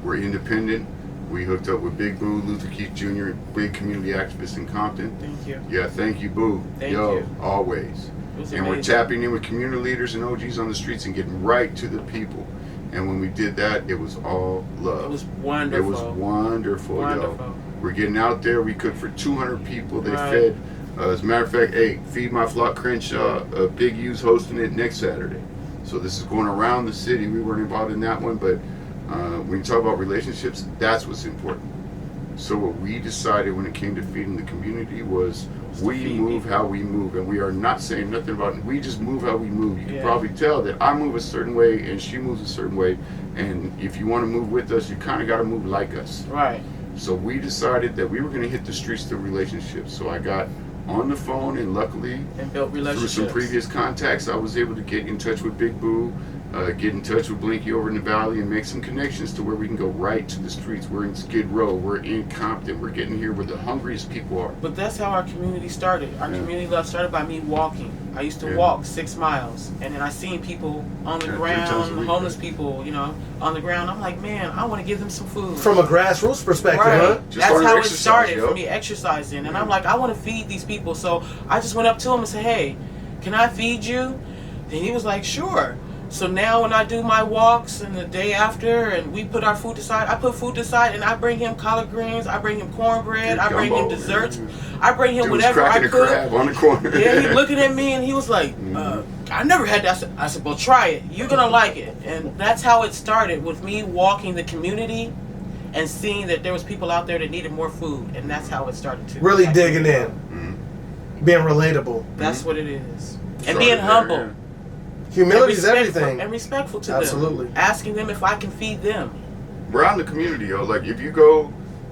[SPEAKER 2] We're independent. We hooked up with Big Boo, Luther Keith Jr., big community activist in Compton.
[SPEAKER 3] Thank you.
[SPEAKER 2] Yeah, thank you, Boo.
[SPEAKER 3] Thank you.
[SPEAKER 2] Always. And we're tapping in with community leaders and OGs on the streets and getting right to the people. And when we did that, it was all love.
[SPEAKER 3] It was wonderful.
[SPEAKER 2] It was wonderful. Yo. We're getting out there. We cooked for 200 people. They fed. As a matter of fact, Feed My Flock Crenshaw, Big U's hosting it next Saturday. So this is going around the city. We weren't involved in that one, but when you talk about relationships, that's what's important. So what we decided when it came to feeding the community was we move how we move, and we are not saying nothing about it. We just move how we move. You can probably tell that I move a certain way and she moves a certain way, and if you want to move with us, you kind of got to move like us.
[SPEAKER 3] Right.
[SPEAKER 2] So we decided that we were going to hit the streets through relationships. So I got on the phone, and luckily,
[SPEAKER 3] and built relationships.
[SPEAKER 2] Through some previous contacts, I was able to get in touch with Big Boo, get in touch with Blinky over in the valley, and make some connections to where we can go right to the streets. We're in Skid Row, we're in Compton, we're getting here where the hungriest people are.
[SPEAKER 3] But that's how our community started. Our community love started by me walking. I used to walk 6 miles, and then I seen people on the ground, homeless people, on the ground. I'm like, man, I want to give them some food.
[SPEAKER 1] From a grassroots perspective, huh?
[SPEAKER 3] That's how it started for me, exercising. And I'm like, I want to feed these people. So I just went up to him and said, hey, can I feed you? And he was like, sure. So now when I do my walks and the day after and we put our food aside, I put food aside and I bring him collard greens, I bring him cornbread, I bring him desserts, I bring him whatever I
[SPEAKER 2] could.
[SPEAKER 3] cook.
[SPEAKER 2] On the corner.
[SPEAKER 3] Yeah, he looking at me and he was like, I never had that. I said, well, try it. You're going to like it. And that's how it started, with me walking the community and seeing that there was people out there that needed more food. And that's how it started to
[SPEAKER 1] Really digging in.
[SPEAKER 2] Mm-hmm.
[SPEAKER 1] Being relatable.
[SPEAKER 3] That's what it is. And
[SPEAKER 2] Started
[SPEAKER 3] being
[SPEAKER 2] there,
[SPEAKER 3] humble.
[SPEAKER 2] yeah.
[SPEAKER 1] Humility is everything.
[SPEAKER 3] And respectful to
[SPEAKER 1] Absolutely.
[SPEAKER 3] them. Asking them if I can feed them.
[SPEAKER 2] We're out in the community, yo. Like, if you go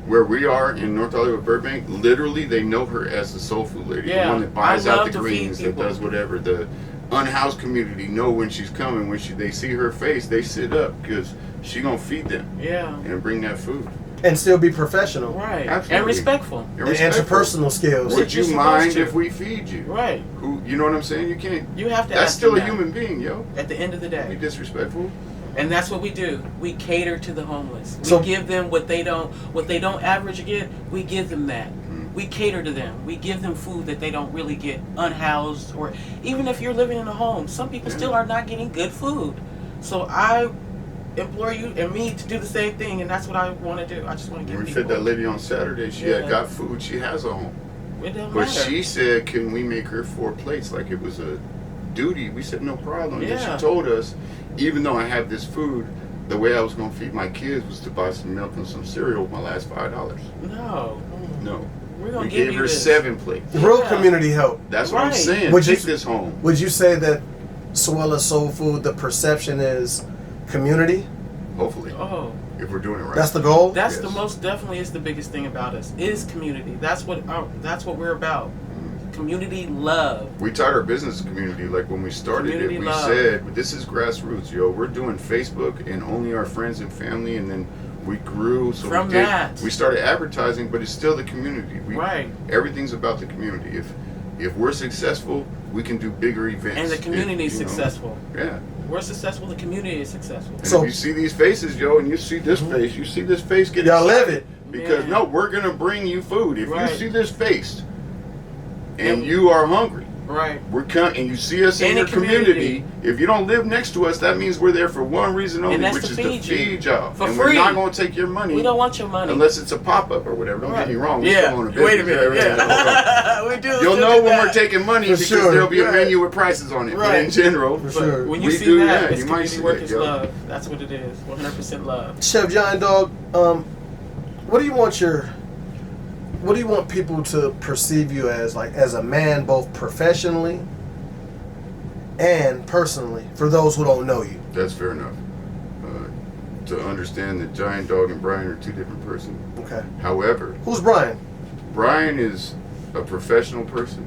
[SPEAKER 2] where we are in North Hollywood, Burbank, literally they know her as the soul food lady.
[SPEAKER 3] Yeah,
[SPEAKER 2] The one that buys
[SPEAKER 3] I
[SPEAKER 2] out
[SPEAKER 3] love
[SPEAKER 2] the
[SPEAKER 3] to
[SPEAKER 2] greens,
[SPEAKER 3] feed
[SPEAKER 2] that
[SPEAKER 3] people.
[SPEAKER 2] does whatever. The unhoused community know when she's coming. When they see her face, they sit up because she gonna feed them
[SPEAKER 3] Yeah.
[SPEAKER 2] and bring that food.
[SPEAKER 1] And still be professional.
[SPEAKER 3] Right.
[SPEAKER 2] Absolutely.
[SPEAKER 3] And respectful.
[SPEAKER 2] And
[SPEAKER 1] And interpersonal skills.
[SPEAKER 2] Would
[SPEAKER 3] You're
[SPEAKER 2] you
[SPEAKER 3] supposed
[SPEAKER 2] mind
[SPEAKER 3] to.
[SPEAKER 2] if we feed you?
[SPEAKER 3] Right.
[SPEAKER 2] Who? You know what I'm saying? You can't.
[SPEAKER 3] You have to
[SPEAKER 2] That's
[SPEAKER 3] ask
[SPEAKER 2] still
[SPEAKER 3] them
[SPEAKER 2] a
[SPEAKER 3] that
[SPEAKER 2] human being, yo.
[SPEAKER 3] at the end of the
[SPEAKER 2] Be
[SPEAKER 3] day.
[SPEAKER 2] disrespectful.
[SPEAKER 3] And that's what we do. We cater to the homeless. We
[SPEAKER 1] So-
[SPEAKER 3] give them what they don't average get. We give them that. We cater to them. We give them food that they don't really get unhoused, or even if you're living in a home, some people still are not getting good food. So I implore you and me to do the same thing, and that's what I want to do. I just want to give
[SPEAKER 2] When we
[SPEAKER 3] people.
[SPEAKER 2] fed that lady on Saturday, she had got food. She has a home.
[SPEAKER 3] It doesn't
[SPEAKER 2] But
[SPEAKER 3] matter.
[SPEAKER 2] she said, can we make her 4 plates like it was a duty? We said, no problem. And
[SPEAKER 3] Yeah.
[SPEAKER 2] she told us, even though I have this food, the way I was going to feed my kids was to buy some milk and some cereal with my last $5.
[SPEAKER 3] No.
[SPEAKER 2] No.
[SPEAKER 3] We're going
[SPEAKER 2] We
[SPEAKER 3] to give
[SPEAKER 2] gave
[SPEAKER 3] you
[SPEAKER 2] her
[SPEAKER 3] this.
[SPEAKER 2] 7 plates.
[SPEAKER 1] Real
[SPEAKER 3] Yeah.
[SPEAKER 1] community help.
[SPEAKER 2] That's what I'm
[SPEAKER 3] Right.
[SPEAKER 2] saying.
[SPEAKER 1] Would you-
[SPEAKER 2] Take this home.
[SPEAKER 1] Would you say that Suela Soul Food, the perception is community?
[SPEAKER 2] Hopefully.
[SPEAKER 3] Oh.
[SPEAKER 2] If we're doing it right.
[SPEAKER 1] That's the goal?
[SPEAKER 3] That's
[SPEAKER 2] Yes.
[SPEAKER 3] the most definitely is the biggest thing about us is community. That's what we're about. Community love.
[SPEAKER 2] We taught our business community, like when we started
[SPEAKER 3] Community
[SPEAKER 2] it, we
[SPEAKER 3] love.
[SPEAKER 2] said, this is grassroots, yo. We're doing Facebook and only our friends and family, and then we grew. So
[SPEAKER 3] From
[SPEAKER 2] we did,
[SPEAKER 3] that.
[SPEAKER 2] we started advertising, but it's still the community.
[SPEAKER 3] Right.
[SPEAKER 2] Everything's about the community. If we're successful, we can do bigger events.
[SPEAKER 3] And the community is
[SPEAKER 2] you know.
[SPEAKER 3] successful.
[SPEAKER 2] Yeah.
[SPEAKER 3] We're successful, the community is successful.
[SPEAKER 2] And
[SPEAKER 1] So-
[SPEAKER 2] if you see these faces, yo, and you see this face, you see this face get
[SPEAKER 1] Y'all live
[SPEAKER 2] excited.
[SPEAKER 1] it.
[SPEAKER 2] Because
[SPEAKER 3] Yeah.
[SPEAKER 2] no, we're gonna bring you food. If
[SPEAKER 3] Right.
[SPEAKER 2] you see this face and you are hungry,
[SPEAKER 3] Right.
[SPEAKER 2] we're coming, and you see us in
[SPEAKER 3] Any
[SPEAKER 2] your community. If you don't live next to us, that means we're there for one reason only,
[SPEAKER 3] And that's
[SPEAKER 2] which
[SPEAKER 3] to
[SPEAKER 2] is to
[SPEAKER 3] feed you.
[SPEAKER 2] feed y'all.
[SPEAKER 3] For
[SPEAKER 2] and
[SPEAKER 3] free.
[SPEAKER 2] we're not going to take your money
[SPEAKER 3] We don't want your money.
[SPEAKER 2] unless it's a pop up or whatever. Don't get me wrong. We
[SPEAKER 3] Yeah.
[SPEAKER 2] still own a business.
[SPEAKER 3] Wait a minute.
[SPEAKER 2] Yeah.
[SPEAKER 3] We do.
[SPEAKER 2] You'll
[SPEAKER 3] still
[SPEAKER 2] know
[SPEAKER 3] do
[SPEAKER 2] when
[SPEAKER 3] that.
[SPEAKER 2] we're taking money
[SPEAKER 1] For
[SPEAKER 2] because
[SPEAKER 1] sure.
[SPEAKER 2] there'll be a
[SPEAKER 3] Right.
[SPEAKER 2] menu with prices on it. But in
[SPEAKER 3] Right.
[SPEAKER 2] general,
[SPEAKER 1] For
[SPEAKER 3] But
[SPEAKER 1] sure.
[SPEAKER 3] when you
[SPEAKER 2] We
[SPEAKER 3] see
[SPEAKER 2] do
[SPEAKER 3] that,
[SPEAKER 2] that.
[SPEAKER 3] it's
[SPEAKER 2] You might
[SPEAKER 3] community
[SPEAKER 2] see
[SPEAKER 3] work
[SPEAKER 2] it,
[SPEAKER 3] is
[SPEAKER 2] yo.
[SPEAKER 3] love. That's what it is. 100% love.
[SPEAKER 1] Chef Giant Dog, what do you want people to perceive you as, like, as a man, both professionally and personally, for those who don't know you?
[SPEAKER 2] that's fair enough. To understand that Giant Dog and Brian are 2 different persons.
[SPEAKER 1] Okay.
[SPEAKER 2] However,
[SPEAKER 1] Who's Brian?
[SPEAKER 2] Brian is a professional person.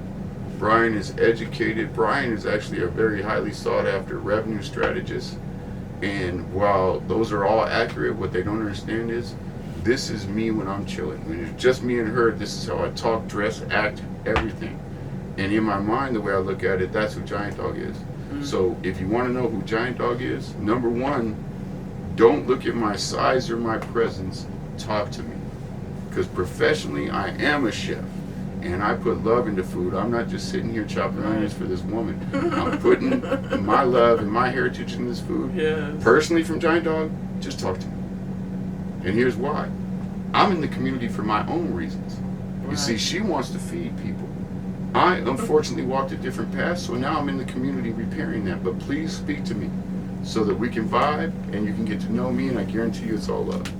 [SPEAKER 2] Brian is educated. Brian is actually a very highly sought after revenue strategist. And while those are all accurate, what they don't understand is this is me when I'm chilling. When it's just me and her, this is how I talk, dress, act, everything. And in my mind, the way I look at it, that's who Giant Dog is. So if you want to know who Giant Dog is, number one, don't look at my size or my presence, talk to me. Because professionally, I am a chef. And I put love into food. I'm not just sitting here chopping onions for this woman. I'm putting my love and my heritage in this food.
[SPEAKER 3] Yes.
[SPEAKER 2] Personally, from Giant Dog, just talk to me. And here's why. I'm in the community for my own reasons. You
[SPEAKER 3] Right.
[SPEAKER 2] see, she wants to feed people. I unfortunately walked a different path, so now I'm in the community repairing that. But please speak to me so that we can vibe and you can get to know me, and I guarantee you it's all love.